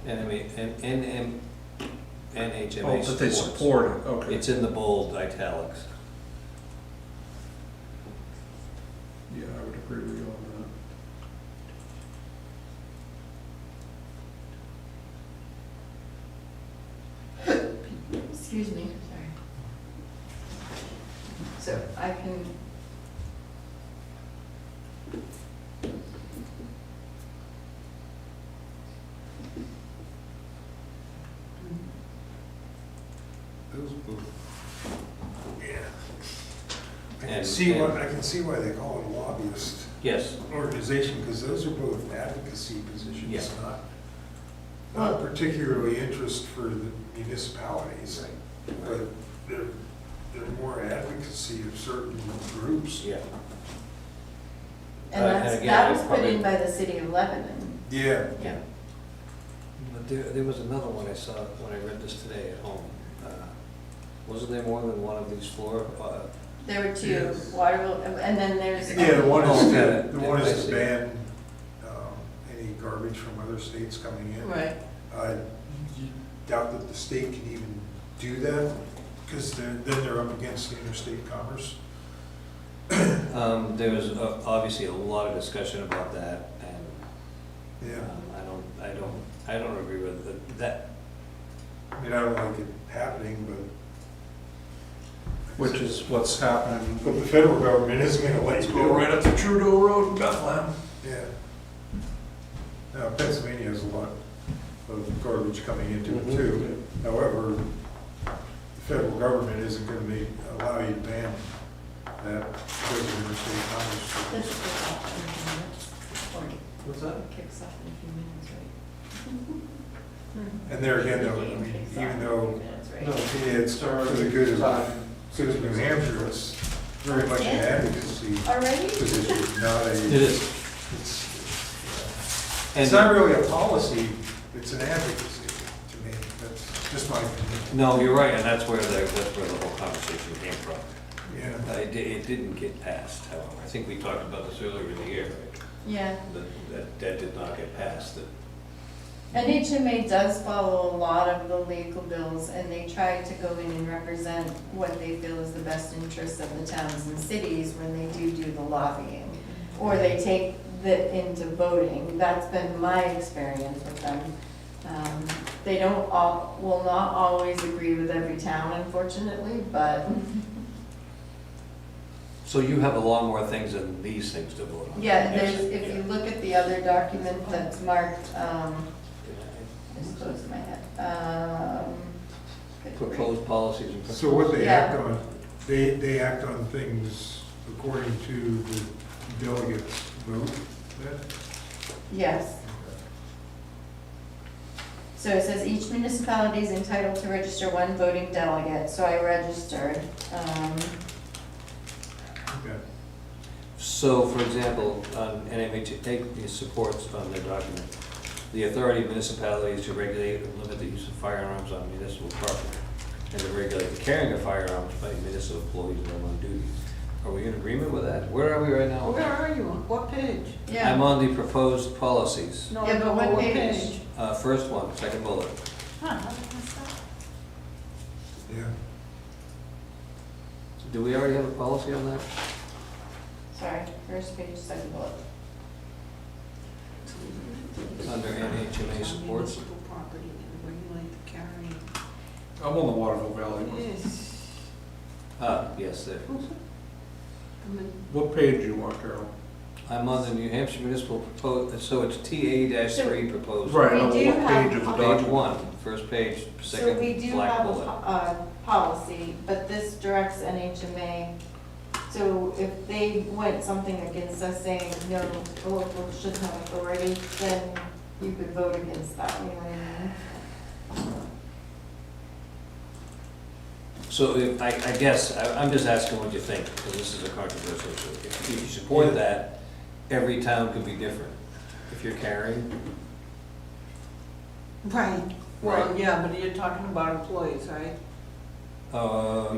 NHMA Oh, but they support it, okay. It's in the bold italics. Yeah, I would agree with you on that. Excuse me, sorry. So I can. Yeah. I And- can see why they call it a lobbyist Yes. organization, because those are both advocacy positions, Yeah. not particularly interest for the municipalities, but they're more advocacy of certain groups. Yeah. And And again, that I was put probably- in by the city of Lebanon. Yeah. Yeah. But there was another one I saw when I read this today at home. Wasn't there more than one of these floor? There were two, Yes. Waterville, and then there's. Yeah, the one Oh, is, okay. the one I is see. to ban any garbage from other states coming in. Right. You doubt that the state can even do that, because then they're up against interstate commerce. There was obviously a lot of discussion about that, and Yeah, I don't agree with that. I mean, I don't like it happening, but. Which is what's happening. But the federal government isn't gonna let you do it. up the Trudeau Road in Bethlehem. Yeah. Now, Pennsylvania has a lot of garbage coming into it too. However, the federal government isn't gonna allow you to ban that because of interstate commerce. This kicks off in a few minutes. Or What's that? kicks off in a few minutes, right? And there again, though, I Game mean, kicks off in even a though, few minutes, right? yeah, it's for the good of New Hampshire, it's very much an advocacy Already? position, not a. It is. It's not really a policy, it's an advocacy to me, that's just my opinion. No, you're right, and that's where the whole conversation came from. Yeah. It didn't get passed, however. I think we talked about this earlier in the year, right? Yeah. That did not get passed. That- NHMA does follow a lot of the legal bills, and they try to go in and represent what they feel is the best interests of the towns and cities when they do the lobbying. Or they take into voting. That's been my experience with them. They will not always agree with every town, unfortunately, but So you have a lot more things than these things to vote on. yeah, if you look at the other document that's marked, it's close to my head. Proposed policies and. So what they Yeah. act on, they act on things according to the delegates' vote, then? Yes. So it says each municipality is entitled to register one voting delegate, so I registered. Okay. So, for example, on NMHA supports on their document, the authority of municipalities to regulate and limit the use of firearms on municipal property, and to regulate the carrying of firearms by municipal employees while on duty. Are we in agreement with that? Where are we right now? Where are you on? What page? I'm Yeah, on the proposed policies. No, Yeah, I but don't know what page? First one, second bullet. Huh, how did I miss that? Yeah. Do we already have a policy on that? sorry, first page, second bullet. Under NHMA supports? Municipal property and regulate the carrying. I'm on the Waterville Valley one. Yes. Yes, there. I mean, What page do you want, Carol? I'm on the New Hampshire Municipal proposed, so it's TA-3 proposed. Right, We on do what have- page of the Page document? 1, first page, So we second do black have a bullet. policy, but this directs NHMA. So if they went something against us saying, no, the local shouldn't have authority, then you could vote against that, you know what I mean? So if, I guess, I'm just asking what you think, because this is a controversial issue. If you support that, every town could be different. If you're carrying, Right. Well, Right. yeah, but you're talking about employees, right?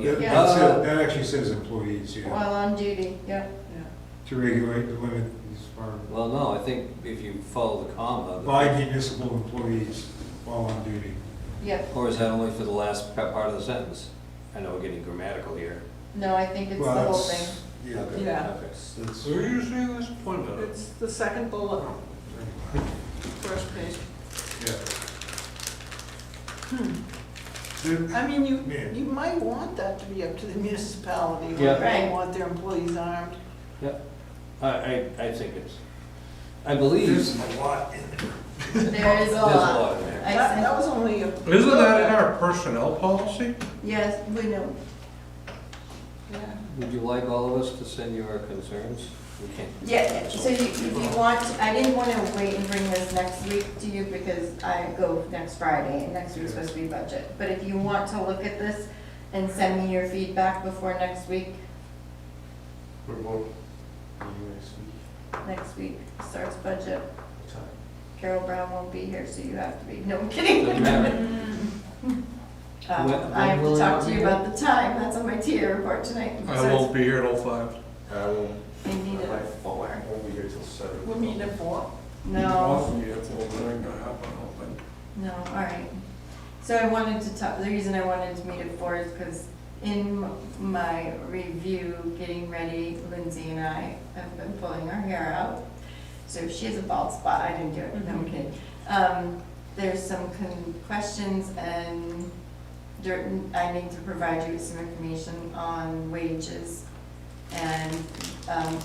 yeah. That actually says employees, yeah, While on duty, yep. Yeah. to regulate the limit as far Well, no, I think if you follow the comma. by municipal employees while on duty. Yep. Or is that only for the last part of the sentence? I know we're getting grammatical here. No, I think it's the Well, whole it's- thing. Yeah. Okay, Yeah. okay. That's- Where are you seeing this point on it? It's the second bullet, first page. Yeah. I mean, Yeah. you might want that to be up to the municipality, Yeah. whether they Right. want their employees armed. I think it's, I believe There's there's a lot in there. There is a a lot. lot in there. I That sent- was only a. Isn't that in our personnel policy? Yes, we know. Yeah. Would you like all of us to send you our concerns? We can't. Yeah, so if you want, I didn't want to wait and bring this next week to you because I go next Friday and next week's supposed to be budget. But if you want to look at this and send me your feedback before next week, next week starts budget. Carol Brown won't be here, so you have to be, no, I'm kidding. Doesn't matter. When I have will to you talk not to be you here? about the time, that's on my TA report tonight. I won't be here till 5. I won't, I need it at 4. I won't be here till 7. We're meeting at 4. No. Often you have to overnight, I happen, I don't think. No, all right. So I wanted to talk, the reason I wanted to meet at 4 is because in my review, getting ready, Lindsay and I have been pulling our hair out. So she has a bald spot, I didn't do it, no, I'm kidding. There's some questions and I need to provide you with some information on wages and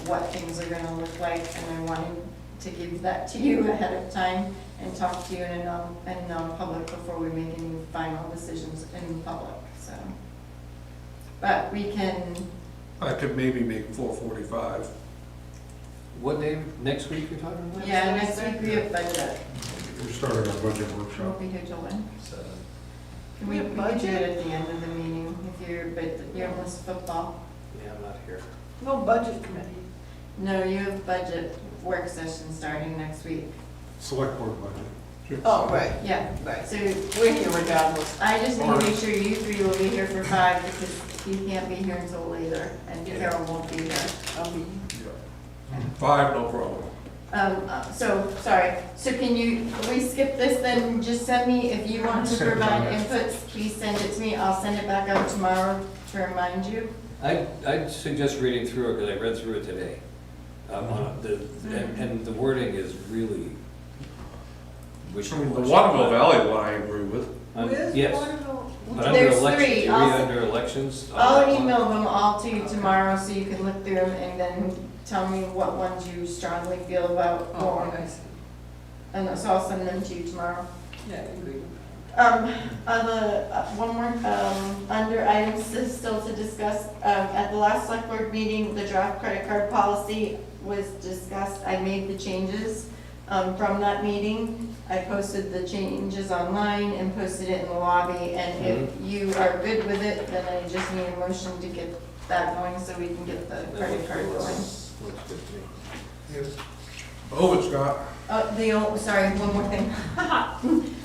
what things are gonna look like, and I wanted to give that to you ahead of time and talk to you in non-public before we make any final decisions in public, so. But we can, I could maybe make 4:45. What day, next week you're talking about? yeah, next week we have budget. We're starting our budget Won't workshop. be here till when? We We have can do budget? it at the end of the meeting if you're, but you have this football. Yeah, I'm not here. No budget committee. No, you have budget work session starting next week. Select board budget. Oh, right, Yeah, right. so We're here regardless. I just need to make sure you three will be here for 5 because you can't be here until later and Yeah. Carol won't be here. I'll be, 5, no problem. So can we skip this then? Just send me, if you want to Send it provide on. inputs, please send it to me. I'll send it back out tomorrow to remind you. I'd suggest reading through it, because I read through it today. And the wording is really I wishy-washy. mean, the Waterville Valley one I agree with. where's Yes, Waterville? but under There's elections, 3. you I'll read s- under elections. on I'll that one. email them all to you tomorrow so you can look through them and then tell me what ones you strongly feel about Oh, more. I see. And so I'll send them to you tomorrow. Yeah, I agree. One more, under items still to discuss, at the last select board meeting, the draft credit card policy was discussed. I made the changes, from that meeting. I posted the changes online and posted it in the lobby, and if you are good with it, then I just need a motion to get that going so we can get the credit card going. Looks good to me. Over, Scott. Sorry, one more thing.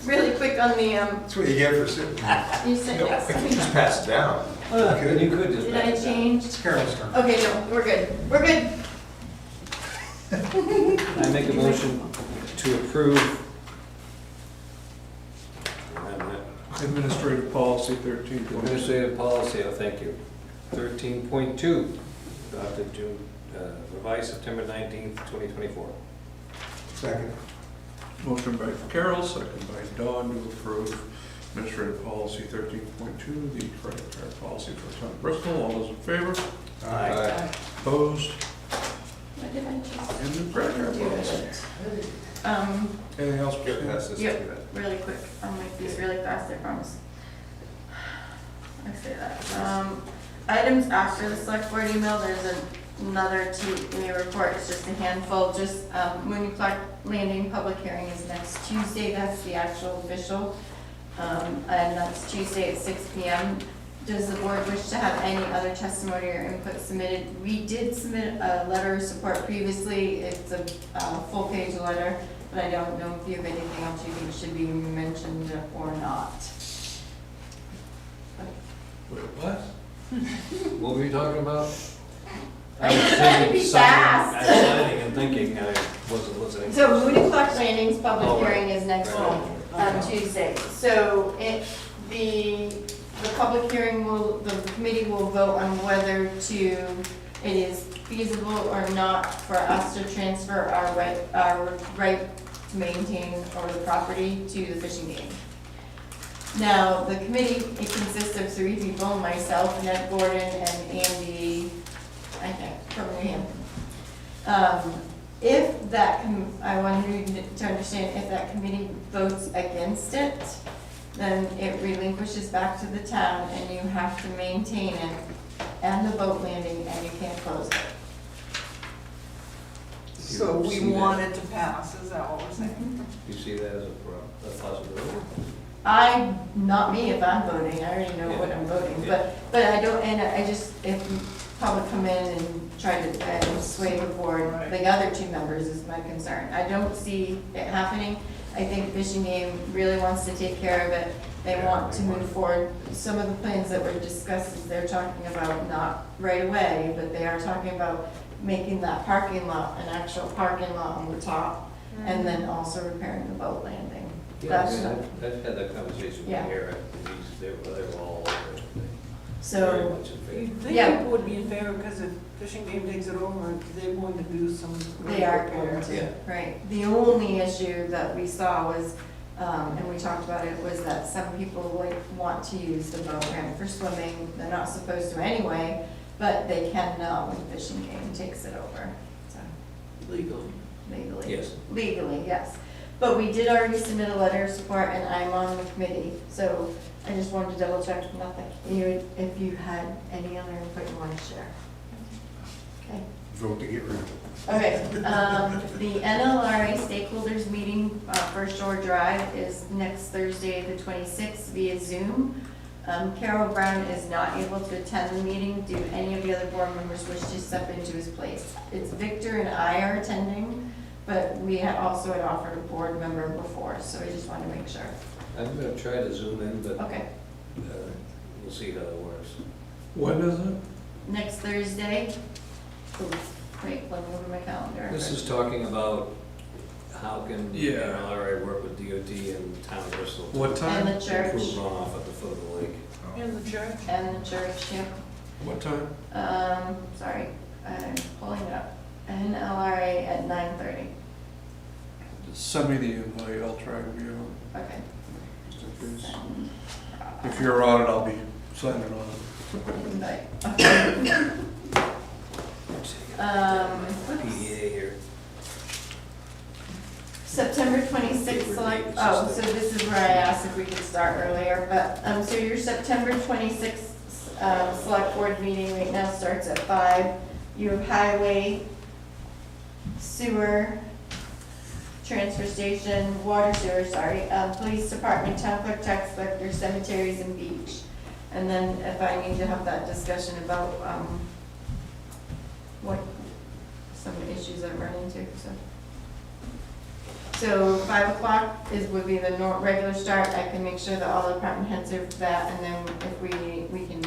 Really quick on the, That's what you get for sitting there. you said yes. Just pass it down. You could just. Did I change? It's Carol's turn. Okay, no, we're good. We're good. I make a motion to approve. Administrative policy 13. Administrative policy, oh, thank you. 13.2, adopted June, revised September 19th, 2024. Second. Motion by Carol, second by Dawn to approve administrative policy 13.2, the credit card policy for the town of Bristol. All those in favor? Aye. Opposed? What did I just? in the program. Anything else? Get past this. Yep, really quick, I'll make these really fast, I promise. I say that. Items after the select board email, there's another TA report, it's just a handful, just, Mooney Clark Landing public hearing is next Tuesday, that's the actual official. And that's Tuesday at 6 PM. Does the board wish to have any other testimony or input submitted? We did submit a letter of support previously, it's a full-page letter, but I don't know if you have anything else you think should be mentioned or not. Wait, what? What were you talking about? I I'm was trying to be thinking, fast. I was signing and thinking, I wasn't listening. So Mooney Clark Landing's public Oh, right. hearing is next Right. on Tuesday. So the public hearing will, the committee will vote on whether it is feasible or not for us to transfer our right to maintain over the property to the fishing game. Now, the committee, it consists of 3 people, myself, Ned Gordon, and Andy, I think, from New Hampton. If that, I want you to understand, if that committee votes against it, then it relinquishes back to the town and you have to maintain it and the boat landing and you can't close it. So we See that? want it to pass, is that what we're saying? You see that as a possibility? Not me if I'm voting, I already know what I'm voting, but I don't, and I just, if public come in and try to sway the board, the other 2 members is my concern. I don't see it happening. I think Fishing Game really wants to take care of it. They want to move forward. Some of the plans that were discussed, they're talking about not right away, but they are talking about making that parking lot an actual parking lot on the top, and then also repairing the boat landing. Yeah, I That's mean, not- I've had that conversation with Yeah. Eric, and they were all over it. Very So, much in favor. You'd think Yeah. people would be in favor, because if Fishing Game takes it over, they're going to do some. they are going to, Yeah. right. The only issue that we saw was, and we talked about it, was that some people want to use the boat ramp for swimming. They're not supposed to anyway, but they can now when Fishing Game takes it over, so, Legally. legally. Yes. Legally, yes. But we did already submit a letter of support and I'm on the committee, so I just wanted to double check nothing. If you had any other input you want to share. Okay. Vote to get rid of it. Okay, the NLRA stakeholders meeting for Shore Drive is next Thursday, the 26th via Zoom. Carol Brown is not able to attend the meeting. Do any of the other board members wish to step into his place? It's Victor and I are attending, but we had also had offered a board member before, so I just wanted to make sure. I'm gonna try to zoom in, but Okay, we'll see how it works. When is it? next Thursday. Ooh, wait, let me look at my calendar. This is talking about how can Yeah. NLRA work with DOT and town of Bristol. to What time? And the church, Improve runoff at the foot of the lake. In the church? and the church, yeah. What time? Sorry, I'm pulling it up. NLRA at 9:30. Send me the invite, I'll try to be on. Okay. Just in case. If you're on it, I'll be signing on. Invite. Okay. PDA here. September 26th, select, oh, so this is where I asked if we could start earlier, but, so your September 26th, select board meeting right now starts at 5. You have highway, sewer, transfer station, water sewer, sorry, police department, town clerk, tax collector, cemeteries, and beach. And then if I need to have that discussion about, what, some issues I've run into, so. So 5 o'clock would be the regular start. I can make sure that all the department heads are that, and then if we can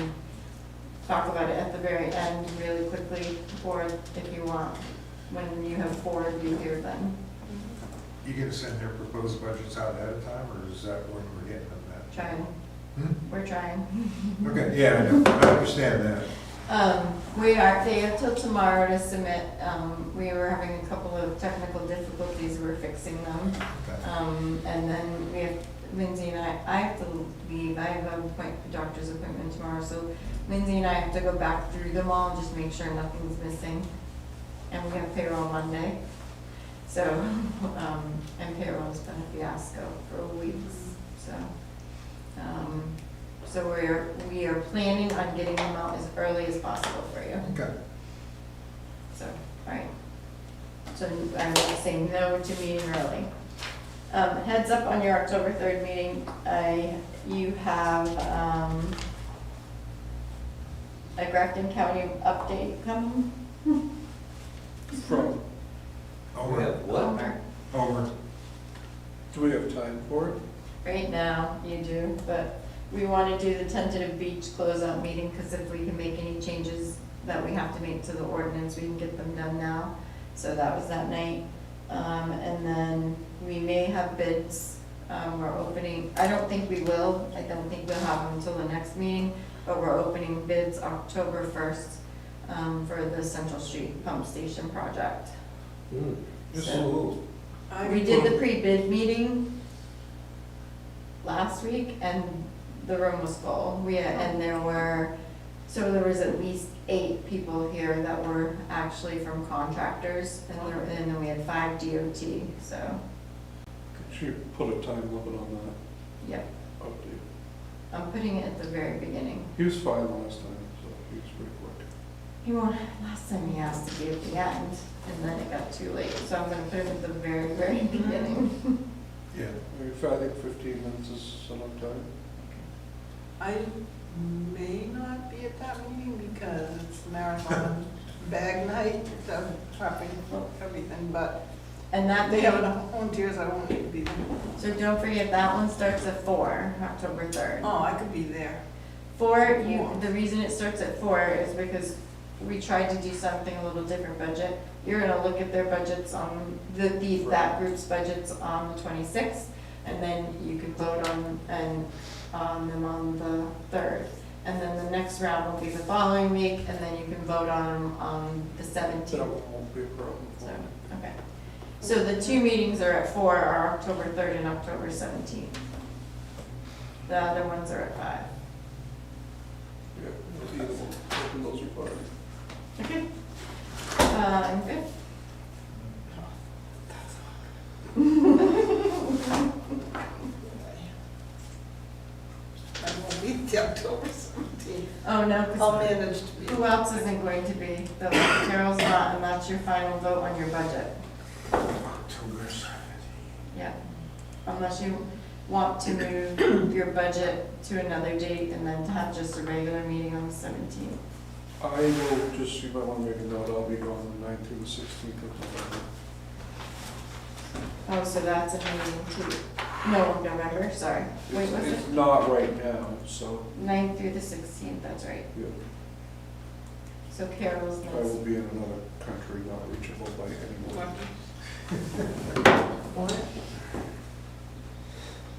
talk about it at the very end really quickly, or if you want, when you have 4 of you here then. You gonna send their proposed budgets out ahead of time, or is that when we're getting them that? Trying, Hmm? we're trying. Okay, yeah, I know, I understand that. They have till tomorrow to submit. We were having a couple of technical difficulties, we're fixing them. Okay. And then we have, Lindsay and I have to leave, I have a doctor's appointment tomorrow, so Lindsay and I have to go back through them all, just make sure nothing's missing. and we have payroll Monday. So, and payroll's been a fiasco for weeks, so. So we are planning on getting them out as early as possible for you. Okay. So, all right. So I would say no to meeting early. Heads up on your October 3rd meeting, you have a Grafton County update coming. From, We have what? Over. do we have time for it? Right now, you do, but we want to do the tentative beach closeout meeting, because if we can make any changes that we have to make to the ordinance, we can get them done now. So that was that night. And then we may have bids, we're opening, I don't think we will, I don't think we'll have them until the next meeting, but we're opening bids October 1st, for the Central Street Pump Station project. So, we did the pre-bid meeting last week, and the room was full. And there was at least 8 people here that were actually from contractors, and then we had 5 DOT, so, Could you put a time limit on that yep. update? I'm putting it at the very beginning. He was fine last time, so he was pretty quick. Last time he asked to be at the end, and then it got too late, so I'm gonna put him at the very, very beginning. Yeah. I think 15 minutes is enough time. I may not be at that meeting because it's marathon bag night, so prepping for everything, but And that they day, have enough volunteers, I won't need to be there. so don't forget, that one starts at 4, October 3rd. Oh, I could be there. 4, the reason it starts at 4 is because we tried to do something a little different budget. You're gonna look at their budgets on, that group's budgets on the 26th, and then you can vote on them on the 3rd. And then the next round will be the following week, and then you can vote on them on the 17th. That won't be a problem. So, okay. So the 2 meetings are at 4, are October 3rd and October 17th. The other ones are at 5. Yeah, either one, those are fine. Okay. I'm good. I won't be the October 17th. Oh, no, I'll 'cause manage to be. who else isn't going to be? Carol's not, and that's your final vote on your budget. October 17th. Yeah. Unless you want to move your budget to another date and then to have just a regular meeting on the 17th. I will just, you might want to make a note, I'll be gone the 9th through the 16th of November. Oh, so that's a meeting too. No, November, sorry. Wait, what's It's it? not right now, so, 9th through the 16th, that's right. yeah, So Carol's I next. will be in another country, not reachable by anyone. What?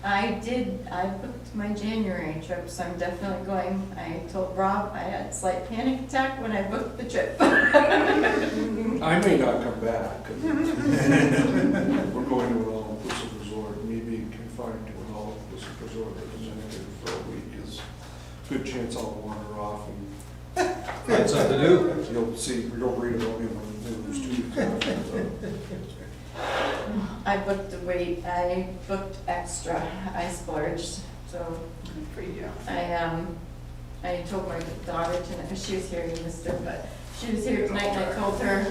I booked my January trip, so I'm definitely going. I told Rob I had a slight panic attack when I booked the trip. I may not come back. 'Cause we're going to an all-inclusive resort. Me being confined to an all-inclusive resort representative for a week is a good chance I'll wander off and Find something to do. you'll see, you'll read about me on the news too. I booked extra. I splurged, so Good for you. I told my daughter tonight, she was here, you missed her, but she was here tonight, and I told her,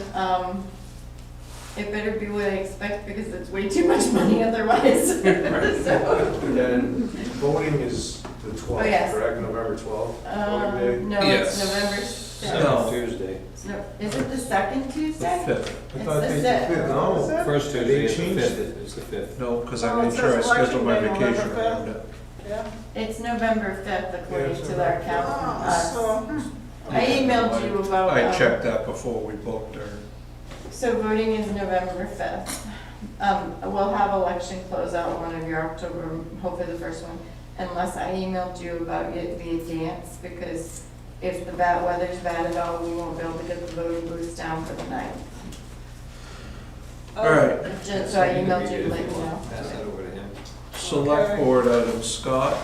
it better be what I expect, because it's way too much money otherwise. So, And then voting is the 12th, Oh, yes. correct? November 12th, voting day? no, it's Yes. November 5th. Second Tuesday. No, is it the second The Tuesday? 5th. It's the 5th. No. First They Tuesday is the changed 5th. it. It's the 5th. No, because I Oh, it made sure I says scheduled my election day, vacation November around it. Yeah. It's November 5th, according Yeah, to our count. Oh, I emailed you about. I checked that before we booked her. So voting is November 5th. We'll have election closeout one of your October, hopefully the first one, unless I emailed you about it via dance, because if the bad weather's bad at all, we won't be able to get the voting booths down for the night. All right, Just, so I emailed you to let you know. Pass that over to him. select board items, Scott.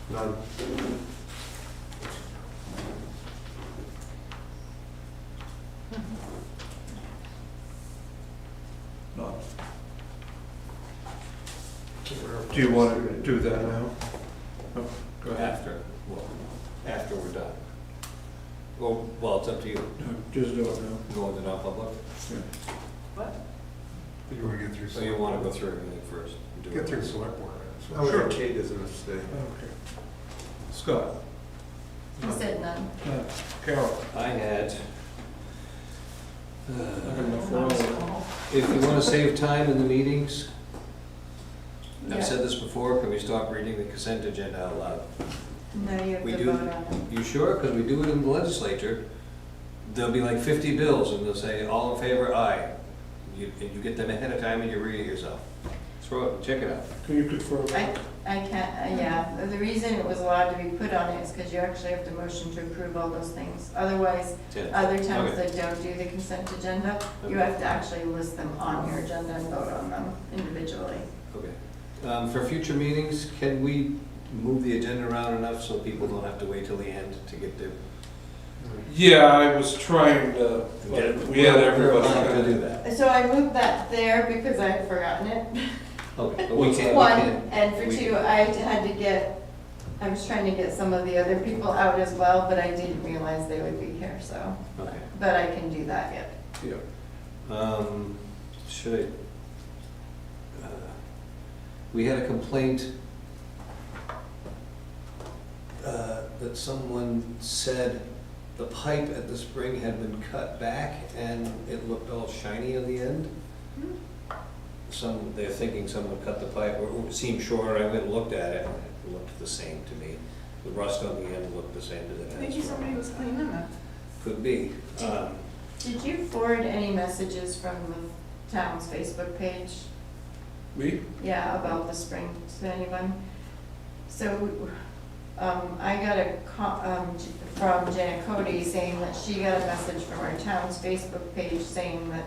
None. Do you want to do that now? Oh, go ahead. After we're done. Well, it's up to you. No, just do it now. Go into non-public? What? You want to get through. So you want to go through everything first? Do Get it. through the select board. I was Sure. okay, doesn't it stay? Okay. Scott? I said none. Carol? I had, I got enough for all of it. if you want to save time in the meetings, Yeah. I've said this before, can we stop reading the consent agenda out loud? No, you have We to do- vote on it. You sure? Because we do it in the legislature. There'll be like 50 bills and they'll say, all in favor, aye. And you get them ahead of time and you read it yourself. Throw it, check it out. Can you confirm I, that? I can't, yeah, the reason it was allowed to be put on it is because you actually have to motion to approve all those things. Otherwise, That's it. other towns Okay. that don't do the consent agenda, you Okay. have to actually list them on your agenda and vote on them individually. Okay. For future meetings, can we move the agenda around enough so people don't have to wait till the end to get their... Yeah, I was trying to, but we had everybody. We're allowed to do that. So I moved that there because I had forgotten it. Okay, but we can't, we One, can't. and for we two, can- I had to get, I was trying to get some of the other people out as well, but I didn't realize they would be here, so. Okay. But I can do that yet. Yeah. Should I? We had a complaint that someone said the pipe at the spring had been cut back and it looked all shiny on the end. They're thinking someone cut the pipe, or it seemed shorter. I went and looked at it, and it looked the same to me. The rust on the end looked the same to the next one. Maybe somebody was cleaning it. Could be. Did you forward any messages from the town's Facebook page? Me? Yeah, about the spring to anyone? So, I got a from Janet Cody saying that she got a message from our town's Facebook page saying that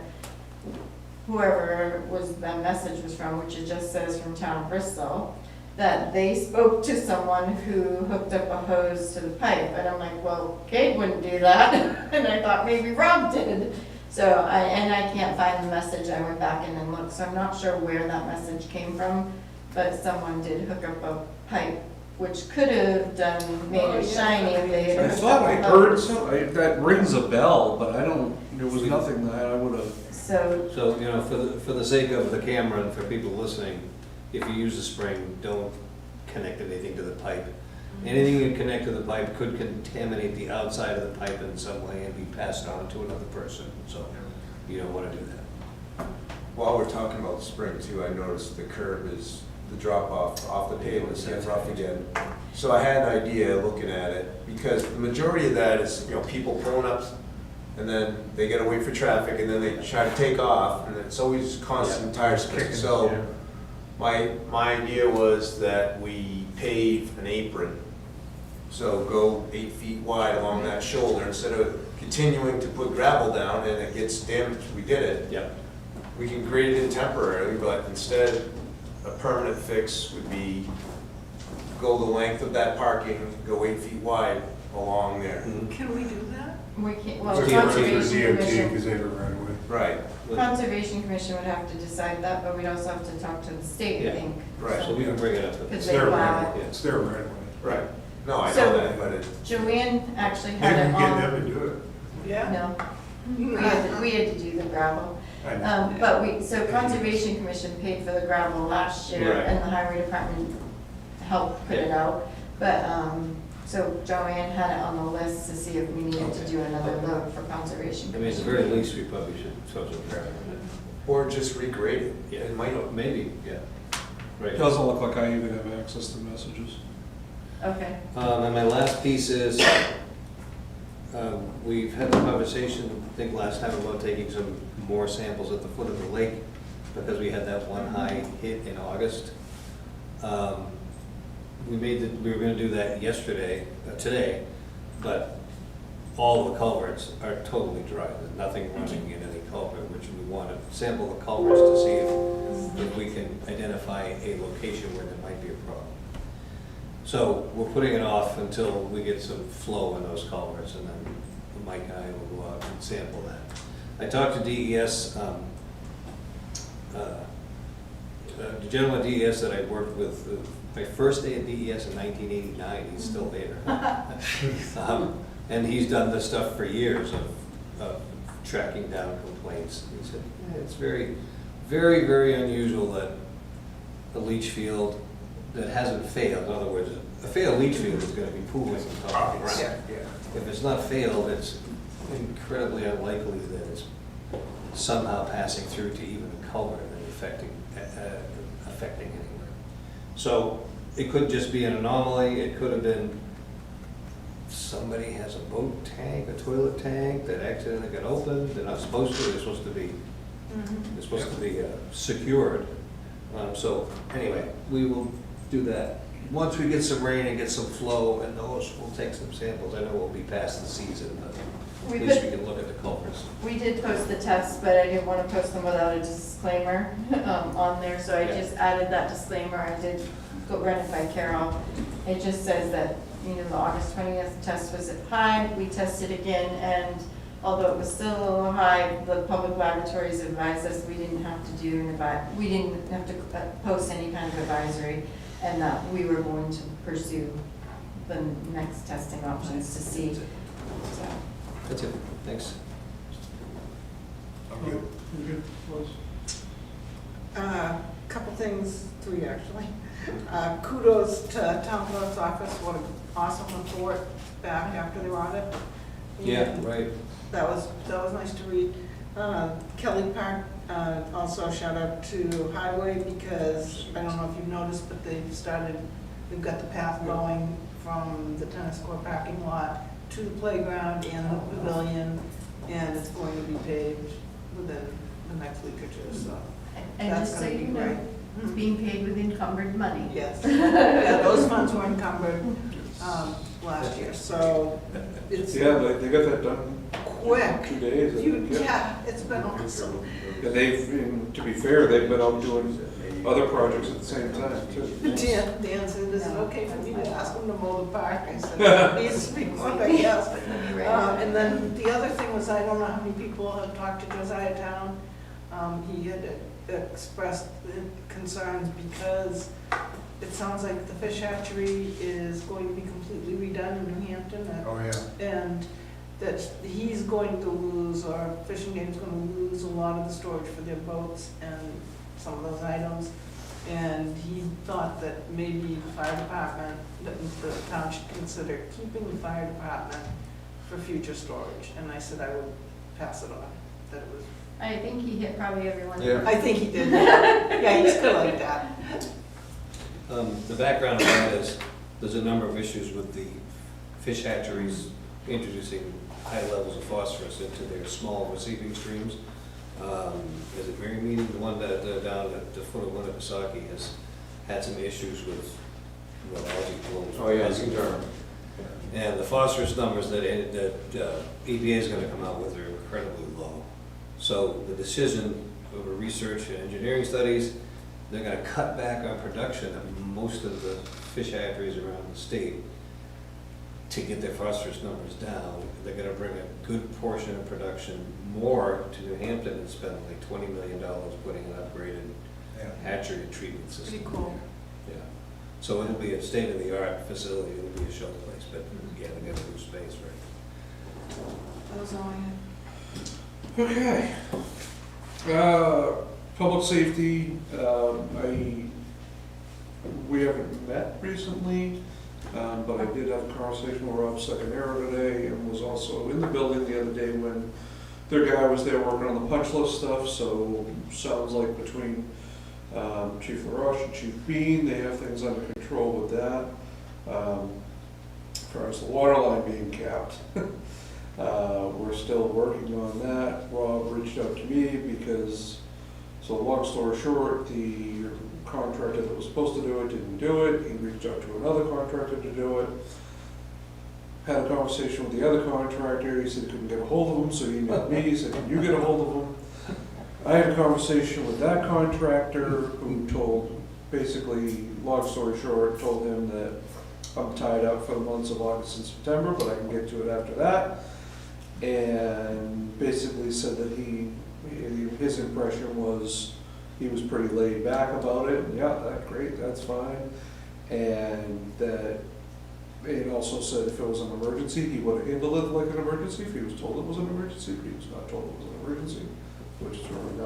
whoever that message was from, which it just says from town of Bristol, that they spoke to someone who hooked up a hose to the pipe. And I'm like, well, Kate wouldn't do that. And I thought maybe Rob did. So I can't find the message. I went back in and looked, so I'm not sure where that message came from, but someone did hook up a pipe, which could have made Oh, it yeah. shiny if they had I hooked thought up I a heard hose. some, that rings a bell, but I don't, there was nothing that I would have. So, So, you know, for the sake of the camera and for people listening, if you use a spring, don't connect anything to the pipe. Anything you connect to the pipe could contaminate the outside of the pipe in some way and be passed on to another person, so you don't want to do that. While we're talking about the spring too, I noticed the curb is, the drop off the pavement's getting rough again. So I had an idea looking at it, because the majority of that is, you know, people pulling up and then they gotta wait for traffic and then they try to take off and it's always constant tire spinning. So my idea was that we pave an apron. So go 8 feet wide along that shoulder instead of continuing to put gravel down and it gets damaged. We did it. Yep. We can grade it in temporarily, but instead, a permanent fix would be go the length of that parking, go 8 feet wide along there. Can we do that? we can't, well, It's Conservation DOT, Commission, because they have a right of way. Right, Conservation Commission would have to decide that, but we'd also have to talk to the state, Yeah. I think. Right. So we can bring it up. Because It's they their allow right, it. it's their right of way. right. No, I So- know that, but it, Joanne actually Maybe had we it can get on, them to do it. Yeah. no, we had to do the gravel. I know. But so Conservation Commission paid for the gravel last year, Right. and the highway department helped put it out. But, so Joanne had it on the list to see if we needed to do another load for Conservation I mean, at the Commission. very least, we probably should throw some gravel in it. or just regrade it. Yeah, It might, maybe, yeah. Right. It doesn't look like I even have access to messages. Okay, And my last piece is, we've had a conversation, I think last time, about taking some more samples at the foot of the lake, because we had that one high hit in August. We were gonna do that today, but all the culverts are totally dry. There's nothing running in any culvert, which we want to sample the culverts to see if we can identify a location where there might be a problem. So we're putting it off until we get some flow in those culverts, and then Mike and I will go out and sample that. I talked to DES The gentleman at DES that I worked with, my first day at DES in 1989, he's still there. And he's done this stuff for years of tracking down complaints. He said, yeah, it's very, very, very unusual that a leach field that hasn't failed, in other words, a failed leach field is gonna be pooling on top of the ground. If it's not failed, it's incredibly unlikely that it's somehow passing through to even a culvert and affecting anywhere. So it could just be an anomaly, it could have been somebody has a boat tank, a toilet tank that accidentally got opened, they're not supposed to, they're supposed to be, secured. So anyway, we will do that. Once we get some rain and get some flow and those, we'll take some samples. I know we'll be past the season, but at least we can look at the culverts. We did post the tests, but I didn't want to post them without a disclaimer on there, so I just added that disclaimer. I did run it by Carol. It just says that, you know, the August 20th test was at high. We tested again, and although it was still a little high, the public laboratories advised us we didn't have to post any kind of advisory, and that we were going to pursue the next testing options to see. So. That's it, thanks. I'm good. You good, Lois? Couple things, three actually. Kudos to Town Clerk's office, what an awesome report back after the audit. Yeah, And right. that was nice to read. Kelly Park, also shout out to Highway, because I don't know if you've noticed, but they've got the path going from the tennis court parking lot to the playground and the pavilion, and it's going to be paved within the next week or two, so. And That's just so gonna be you know, great. it's being paid with encumbered money. Yes, yeah, those funds were encumbered last year, so it's Yeah, they got that done quick. 2 days. I think, Yeah, it's been awesome. And and to be fair, they've been out doing other projects at the same time too. Dan said, is it okay for me to ask them to mow the park? I said, it needs to be mowed, I guess. And then the other thing was, I don't know how many people have talked to Josiah Town. He had expressed concerns because it sounds like the fish hatchery is going to be completely redone in New Hampton. Oh, yeah. And that he's going to lose, or Fishing Game's going to lose a lot of the storage for their boats and some of those items. And he thought that maybe the fire department, that the town should consider keeping the fire department for future storage. And I said I would pass it on, that it was. I think he hit probably everyone. Yeah. I think he did. Yeah, he's good like that. The background of that is, there's a number of issues with the fish hatcheries introducing high levels of phosphorus into their small receiving streams. Is it Mary Meeting, the one that down at the foot of Winnipesaukee has had some issues with algae blooms. Oh, yeah, it's internal. And the phosphorus numbers that EPA is going to come out with are incredibly low. So the decision over research and engineering studies, they're going to cut back on production of most of the fish hatcheries around the state to get their phosphorus numbers down. They're going to bring a good portion of production more to New Hampton and spend like $20 million putting an upgraded hatchery and treatment system. Pretty cool. Yeah. So it'll be a state-of-the-art facility. It'll be a show place, but yeah, they're going to lose space, right? That was all I had. Okay. Public safety, we haven't met recently, but I did have a conversation with Rob Secondero today, and was also in the building the other day when their guy was there working on the punch list stuff, so sounds like between Chief LaRoche and Chief Bean, they have things under control with that. As far as the water line being capped, we're still working on that. Rob reached out to me because, so long story short, the contractor that was supposed to do it didn't do it. He reached out to another contractor to do it. Had a conversation with the other contractor. He said he couldn't get a hold of him, so he emailed me. He said, can you get a hold of him? I had a conversation with that contractor who told, basically, long story short, told him that I'm tied up for the months of August and September, but I can get to it after that. And basically said that his impression was he was pretty laid back about it, and yeah, that's great, that's fine. And that, it also said if it was an emergency, he would have handled it like an emergency, if he was told it was an emergency, if he was not told it was an emergency, which is really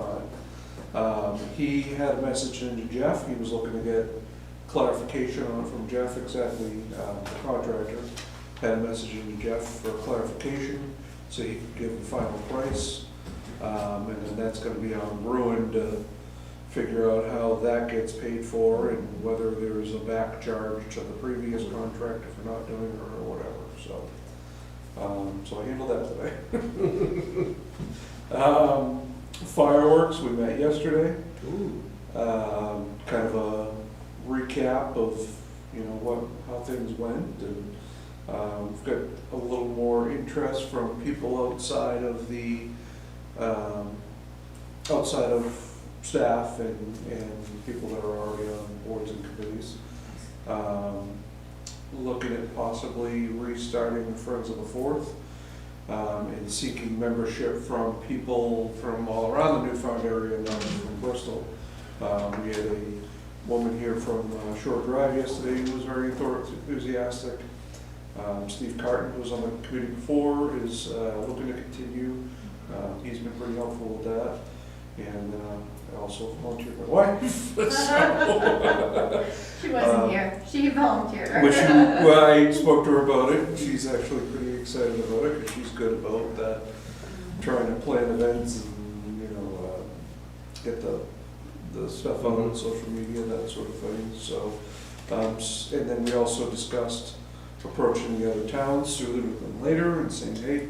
not. He had a message into Jeff, he was looking to get clarification on it from Jeff, exactly, the contractor, had a message into Jeff for clarification, so he could give the final price. And then that's gonna be on Bruin to figure out how that gets paid for and whether there's a back charge to the previous contractor for not doing it or whatever, so. So I handled that today. Fireworks, we met yesterday. Kind of a recap of, how things went, and we've got a little more interest from people outside of the, outside of staff and people that are already on boards and committees. Looking at possibly restarting the Friends of the Fourth, and seeking membership from people from all around the Newfound area, not just from Bristol. We had a woman here from Shore Drive yesterday who was very enthusiastic. Steve Carton, who was on the committee before, is looking to continue. He's been pretty helpful with that. And I also volunteered my wife. She wasn't here, she volunteered. Which I spoke to her about it, and she's actually pretty excited about it, because she's good about that, trying to plan events and, get the stuff out on social media, that sort of thing, so. And then we also discussed approaching the other towns sooner than later and saying, hey,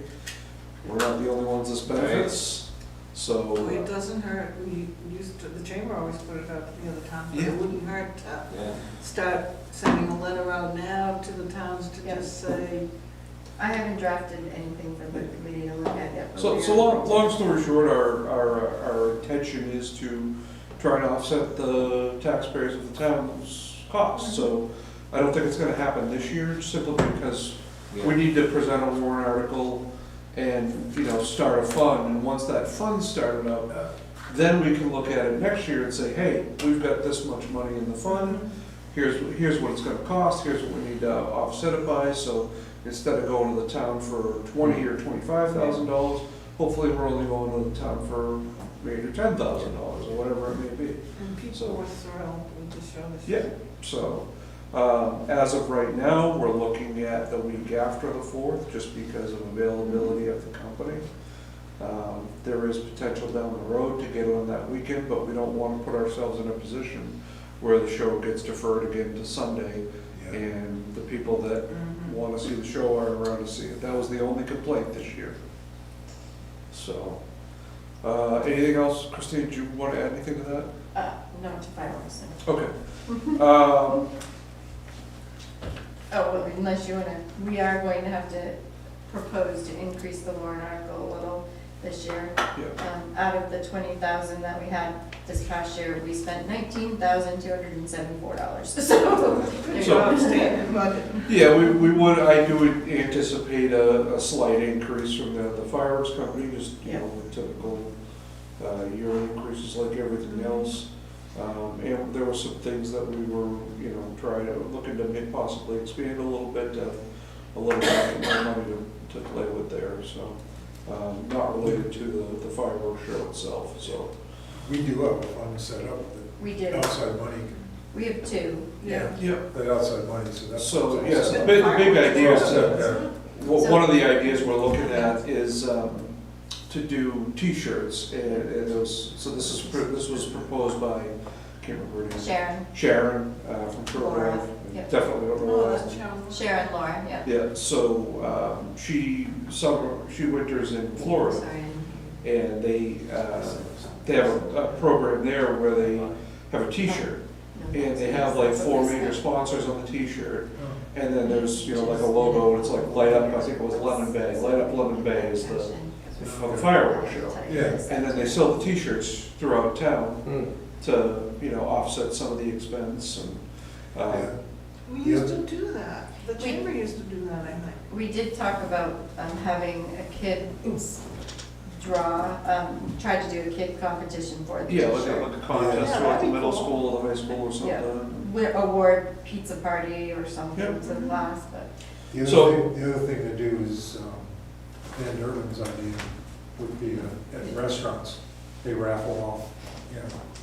we're not the only ones this benefits, so. Oh, it doesn't hurt, we used to, the chamber always put it out to the other towns, but Yeah. it wouldn't hurt to Yeah. start sending a letter out now to the towns to Yep. just say, I haven't drafted anything for the committee to look at yet. but So, we so are- long story short, our intention is to try and offset the taxpayers of the town's costs. So I don't think it's gonna happen this year, simply because we need to present a warrant article and, start a fund. And once that fund's started up, then we can look at it next year and say, hey, we've got this much money in the fund. Here's what it's gonna cost, here's what we need to offset it by. So instead of going to the town for $20,000 or $25,000, hopefully we're only going to the town for maybe $10,000 or whatever it may be. and people were thrilled with the show this Yeah, year. so, as of right now, we're looking at the week after the 4th, just because of availability of the company. There is potential down the road to get on that weekend, but we don't want to put ourselves in a position where the show gets deferred again to Sunday, and the people that want to see the show aren't around to see it. That was the only complaint this year. So, anything else, Christine, do you want to add anything to that? No, to fireworks. No. Okay. Well, unless you wanna, we are going to have to propose to increase the warrant article a little this year. Yeah. Out of the 20,000 that we had this past year, we spent $19,274. So. there's So- Outstanding budget. Yeah, I do anticipate a slight increase from the fireworks company, just, the typical yearly increases like everything else. And there were some things that we were, looking to possibly expand a little bit, a little bit more money to play with there, so. Not related to the fireworks show itself, so. We do have a fund set up We that did, outside money, we have two. Yeah. that outside money, so that's. So, yes, the big idea is to, Yeah. one of the ideas we're looking at is to do T-shirts, and it was, so this was proposed by, I can't remember her name. Sharon, From Shore Laura, Drive. yep. Definitely don't know Oh, her last that's name. Sharon, Laura, yeah. Yeah, so she winters in Florida, Sorry. and they have a program there where they have a T-shirt, and they have like 4 major sponsors on the T-shirt. And then there's, like a logo, and it's like light up, I think it was Lemon Bay, light up Lemon Bay is the fireworks show. Yeah. And then they sell the T-shirts throughout town to, offset some of the expense and, We used to do that, the chamber used to do that, I think. We did talk about having a kid draw, tried to do a kid competition for the Yeah, t-shirt. like a contest Yeah, at that'd the be middle cool. school or the high school or Yeah. something. Award pizza party or something Yep. to the class, but, The So- the other thing to do is, Van Derven's idea would be at restaurants, they raffle off,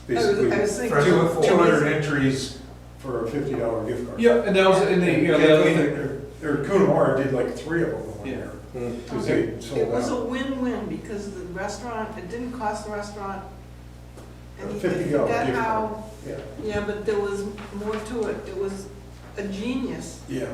basically, I was thinking- 200 entries for a $50 gift card. Yeah, and that was, and the, you know, the other thing, Or Coonawarra did like 3 of them in 1 Yeah. year. Hmm. Because they sold It was a out. win-win because the restaurant, it didn't cost the restaurant anything. $50 Forget gift how- card. Yeah, Yeah, but there was more to it. It was a genius yeah,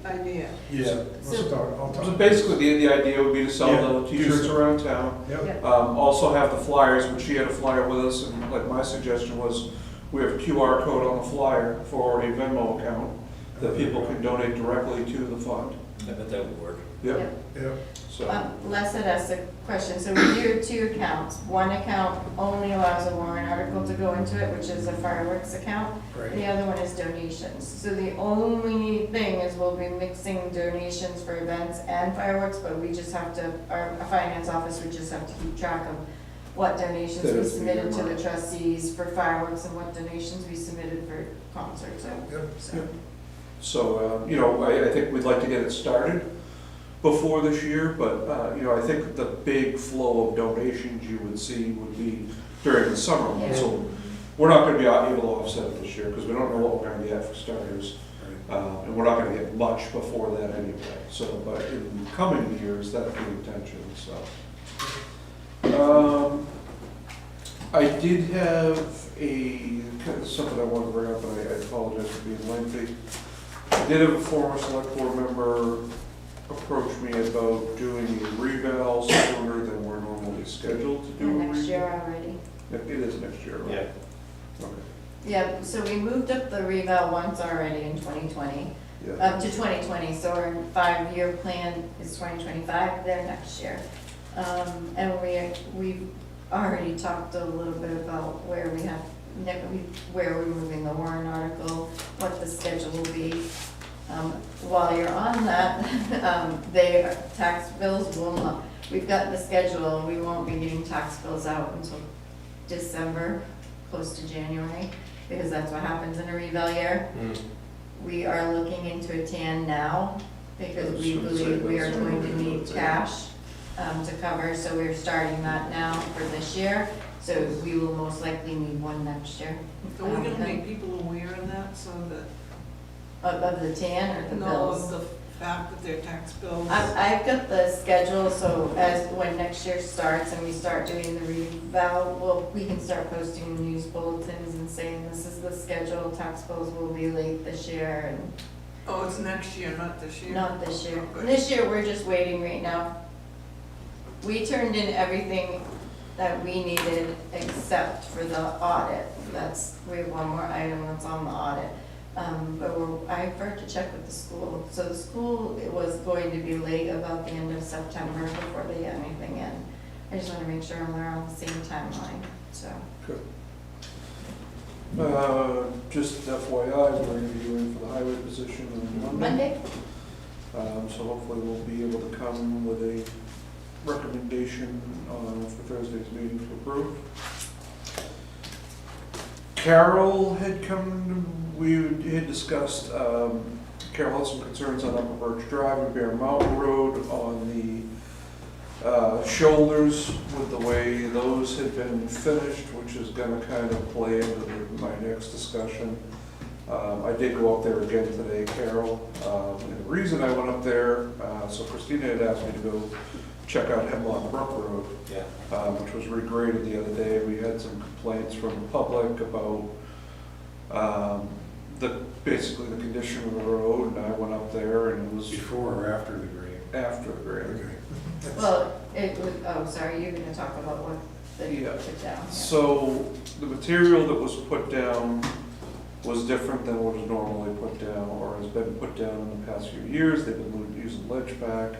idea. yeah. I'll so talk. basically the idea would be to sell Yeah. the t-shirts around town. Yep. Also have the flyers, which she had a flyer with us, and like my suggestion was, we have a QR code on the flyer for a Venmo account that people can donate directly to the fund. I bet that would work. Yep, Yeah. so, Les had asked a question, so we do 2 accounts. One account only allows a warrant article to go into it, which is a fireworks account. Right. The other one is donations. So the only thing is we'll be mixing donations for events and fireworks, but we just have to, our finance office would just have to keep track of what donations That we is submitted to the earmarked. trustees for fireworks and what donations we submitted for concerts. Yep. So, so, you know, I think we'd like to get it started before this year, but, you know, I think the big flow of donations you would see would be during the summer months. So we're not gonna be able to offset it this year, because we don't know what we're gonna get for starters. And we're not gonna get much before that anyway, so, but in coming years, that's the intention, so. I did have something I wanted to bring up, and I apologize for being lengthy. I did have a former select board member approach me about doing a reval sooner than we're normally scheduled to do a next year reval. already. It is next year, right? Yeah. Okay, Yeah, so we moved up the reval once already in 2020, yeah. to 2020, so our 5-year plan is 2025, there next year. And we've already talked a little bit about where we have, where we're moving the warrant article, what the schedule will be. While you're on that, tax bills will not, we've got the schedule, we won't be getting tax bills out until December, close to January, because that's what happens in a reval year. We are looking into a TAN now, because we believe we are going to need cash to cover, so we're starting that now for this year. So we will most likely need one next year. Are we gonna make people aware of that so that, Of the TAN or the know bills? of the fact that their tax bills? I've got the schedule, so when next year starts and we start doing the reval, we can start posting news bulletins and saying this is the schedule, tax bills will be late this year and Oh, it's next year, not this year? not this year. Okay. This year, we're just waiting right now. We turned in everything that we needed except for the audit. We have one more item that's on the audit. But I forgot to check with the school. So the school, it was going to be late about the end of September before they get anything in. I just want to make sure we're on the same timeline, so. Good. Just FYI, we're interviewing for the highway position on Monday. So hopefully we'll be able to come with a recommendation for Thursday's meeting to approve. Carol had come, we had discussed, Carol had some concerns on Upper Birch Drive and Bear Mountain Road on the shoulders with the way those had been finished, which is gonna kind of play into my next discussion. I did go up there again today, Carol. And the reason I went up there, so Christina had asked me to go check out Hemlock Brook Road, Yeah. which was regraded the other day. We had some complaints from the public about basically the condition of the road, and I went up there and it was Before or after the grade? after the grade. Okay. Well, it was, oh, sorry, you're gonna talk about what they Yeah. put down. Yeah. So the material that was put down was different than what is normally put down or has been put down in the past few years. They've been using ledge pack.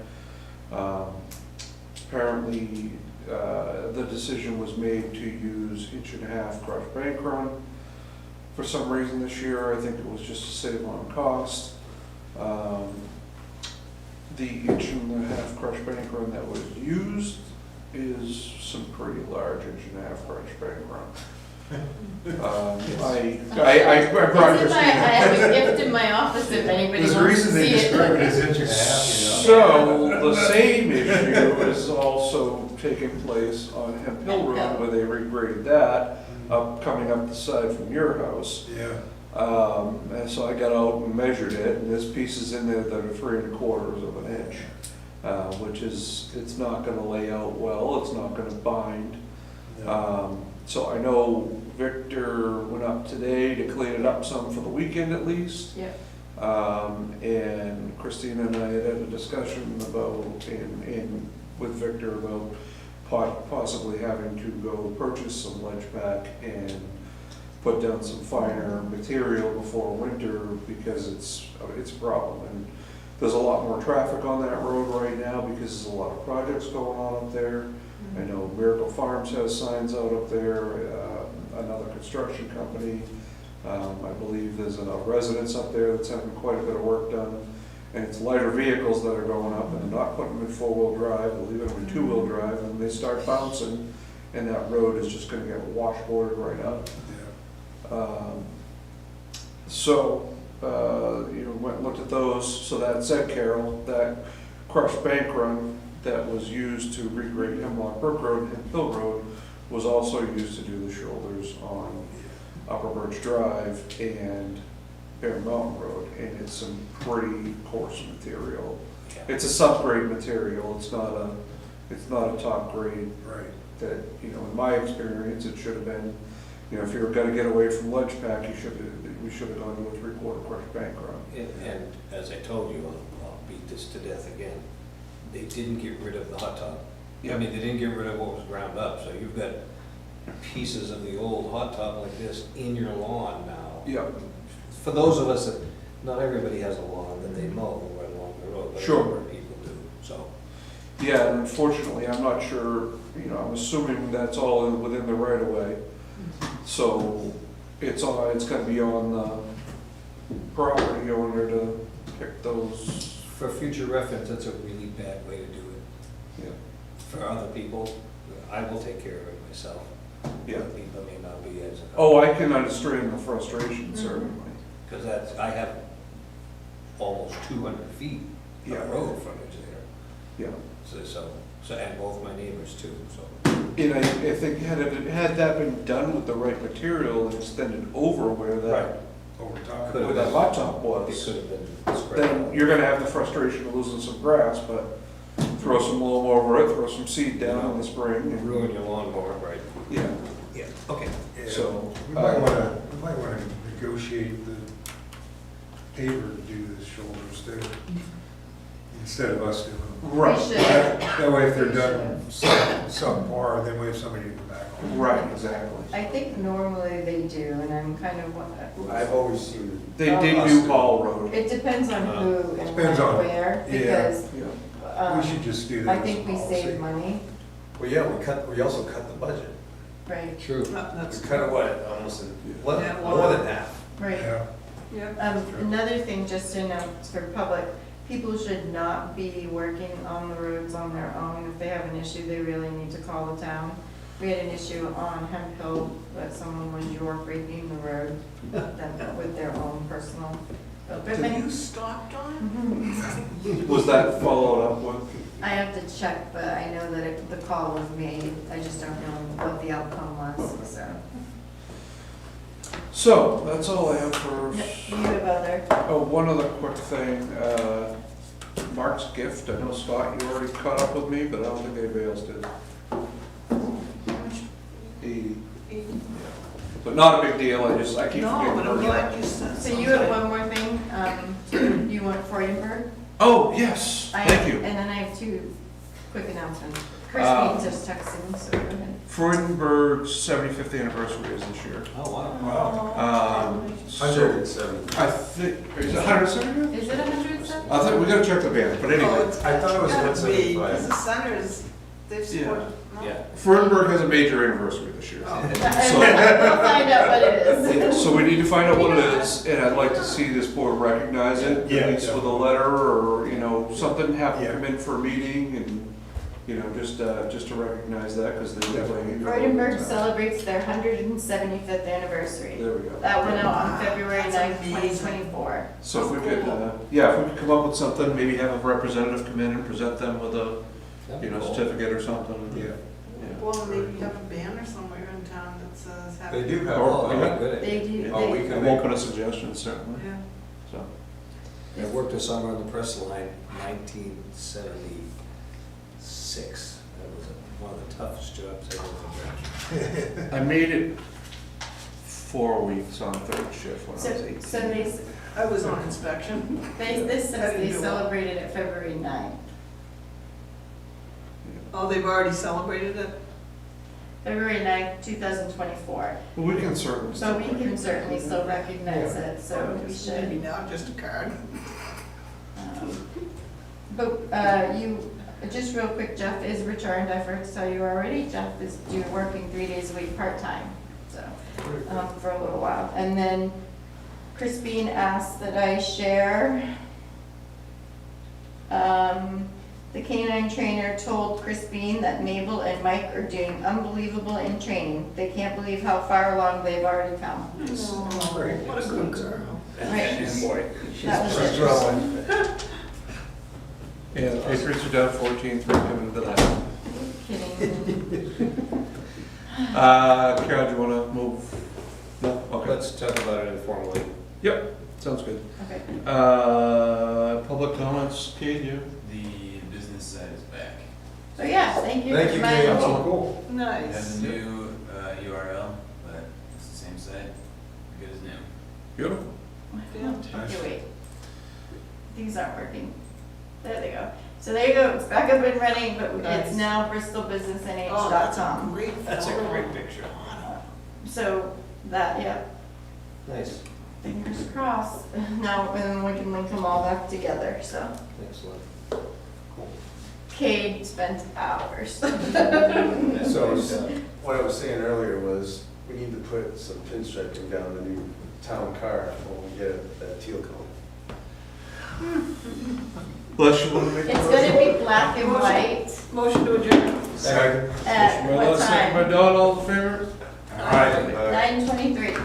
Apparently, the decision was made to use 1.5-inch crushed bank run. For some reason this year, I think it was just to save on cost. The 1.5-inch crushed bank run that was used is some pretty large engine half crash bank run. I brought It's in my, I have a gift in my office if anybody There's a wants to reason they see describe it it. as inch and a half, So, the same issue is also taking place on Hemp Hill Hemp Road, Hill. where they regraded that, coming up the side from your house. Yeah. And so I got out and measured it, and there's pieces in there that are 3/4 of an inch, which is, it's not gonna lay out well, it's not gonna bind. So I know Victor went up today to clean it up some for the weekend at least. Yep. And Christina and I had a discussion about, with Victor about possibly having to go purchase some ledge pack and put down some finer material before winter, because it's a problem. And there's a lot more traffic on that road right now because there's a lot of projects going on up there. I know Miracle Farms has signs out up there, another construction company. I believe there's a residence up there that's having quite a bit of work done. And it's lighter vehicles that are going up, and they're not putting them in four-wheel drive, they're leaving them in two-wheel drive, and they start bouncing, and that road is just gonna get washboarded right up. Went and looked at those. So that said, Carol, that crushed bank run that was used to regrade Hemlock Brook Road and Hill Road was also used to do the shoulders on Upper Birch Drive and Bear Mountain Road, and it's some pretty coarse material. It's a subgrade material, it's not a top grade. Right. That, in my experience, it should have been, if you were gonna get away from ledge pack, we should have gone to a 3/4 crushed bank run. And as I told you, I'll beat this to death again, they didn't get rid of the hot top. I mean, they didn't get rid of what was ground up, so you've got pieces of the old hot top like this in your lawn now. Yeah. For those of us that, not everybody has a lawn that they mow right along the road, but a Sure. number of people do, so. Yeah, and unfortunately, I'm not sure, I'm assuming that's all within the right of way. So it's gonna be on the property owner to pick those. For future reference, that's a really bad way to do it. Yeah. For other people, I will take care of it myself. Yeah. Other people may not be as. Oh, I can understand the frustration, certainly. Because I have almost 200 feet of Yeah. road frontage there. Yeah. So, and both my neighbors too, so. And I think had that been done with the right material and extended over where that, Over top. Could where that hot top It was, could have been spread then out. you're gonna have the frustration of losing some grass, but throw some loam over it, throw some seed down in the spring. and- Ruin your lawnmower, right? Yeah, Yeah, okay. Yeah. so. We might wanna negotiate the paper to do the shoulders too, instead of us doing them. Right, We should. That way if they're done subpar, then we have somebody to go back on. right, exactly. I think normally they do, and I'm kind of, I've always seen They did do Hall Road. it depends on who and Depends on- where, yeah. because, Yeah. We should just do that I as think a we policy. save money, well, yeah, we also cut the budget. right, True. We cut it, what, almost, Yeah, more than half. right. Yeah. Yeah. Another thing, just to note for public, people should not be working on the roads on their own. If they have an issue, they really need to call the town. We had an issue on Hemp Hill that someone was York raking the road with their own personal equipment. You stopped on? Mhm. Was that followed up with? I have to check, but I know that the call was made. I just don't know what the outcome was, so. So, that's all I have for, You have other, oh, one other quick thing, Mark's gift, I know Scott, you already caught up with me, but I don't think anybody else did. 80. But not a big deal, I keep No, forgetting. but I'm glad you said so something. you have one more thing, you want Freudenberg? Oh, yes, I- thank you. And then I have two quick announcements. Uh, Christine just texted me, so go ahead. Freudenberg's 75th anniversary is this year. Oh, wow. Wow. So, 107. I think, is it 170? Is it 107? I think, we gotta check the band, but Oh, anyway. it's I thought it was gotta be, 175. because the centers, they've Yeah. scored. no? Yeah. Freudenberg has a major anniversary this year. Oh. We'll find out what it is. So we need to find out what it is, and I'd like to see this board recognize it, Yeah, at least with a letter or, something, have them Yeah. come in for a meeting and, just to recognize that, because they definitely. Freudenberg celebrates their 175th anniversary. There we go. That went out on February That's 9th, amazing. 2024. So if we could, Cool. if we could come up with something, maybe have a representative come in and present them with a, That'd be cool. certificate or something. Yeah. Well, maybe have a banner somewhere in town that says happy. They do have. Oh, Oh, yeah. good. They do, Oh, we they, I can won't make, put a suggestion, certainly, Yeah. so. I worked a summer on the press line, 1976. That was one of the toughest jobs I ever had. I made it 4 weeks on third shift when I was so, 18. so they, I was on inspection. this says I didn't they do well. celebrated it February 9th. Oh, they've already celebrated it? February 9th, 2024. We can certainly. So we can certainly still recognize it, so we Maybe should. now, just a card. But you, just real quick, Jeff is returned, I forgot to tell you already, Jeff is working 3 days a week, part-time, so, for a little while. And then Crispine asked that I share, the canine trainer told Crispine that Mabel and Mike are doing unbelievable in training. They can't believe how far along they've already come. Oh, what a good girl. Right. Boy. That was she's it. growing. Yeah, Patriots are down 14, 3 coming to that. Kidding. Carol, do you want to move? No? Okay. Let's talk about it informally. Yep, sounds good. Okay. Public comments, Kate, you? The business side is back. So yeah, thank you. Thank you, for Kate. my- Cool. It Nice. has a new URL, but it's the same site, good as new. Beautiful. Okay, wait. These aren't working. There they go. So there you go, it's back up and running, but Nice. it's now Oh, that's a bristolbusinessnh.com. great. That's a photo. great picture. So that, yeah, Nice. fingers crossed. Now, and we can link them all back together, so. Excellent. Cade spent hours. So what I was saying earlier was, we need to put some pinstriping down the new town car when we get that teal color. Bless you, want to make a It's motion? gonna be black and white. Motion to adjourn. Second. At Motion by what Les, second by time? Don, all in favor? Aye. 9:23.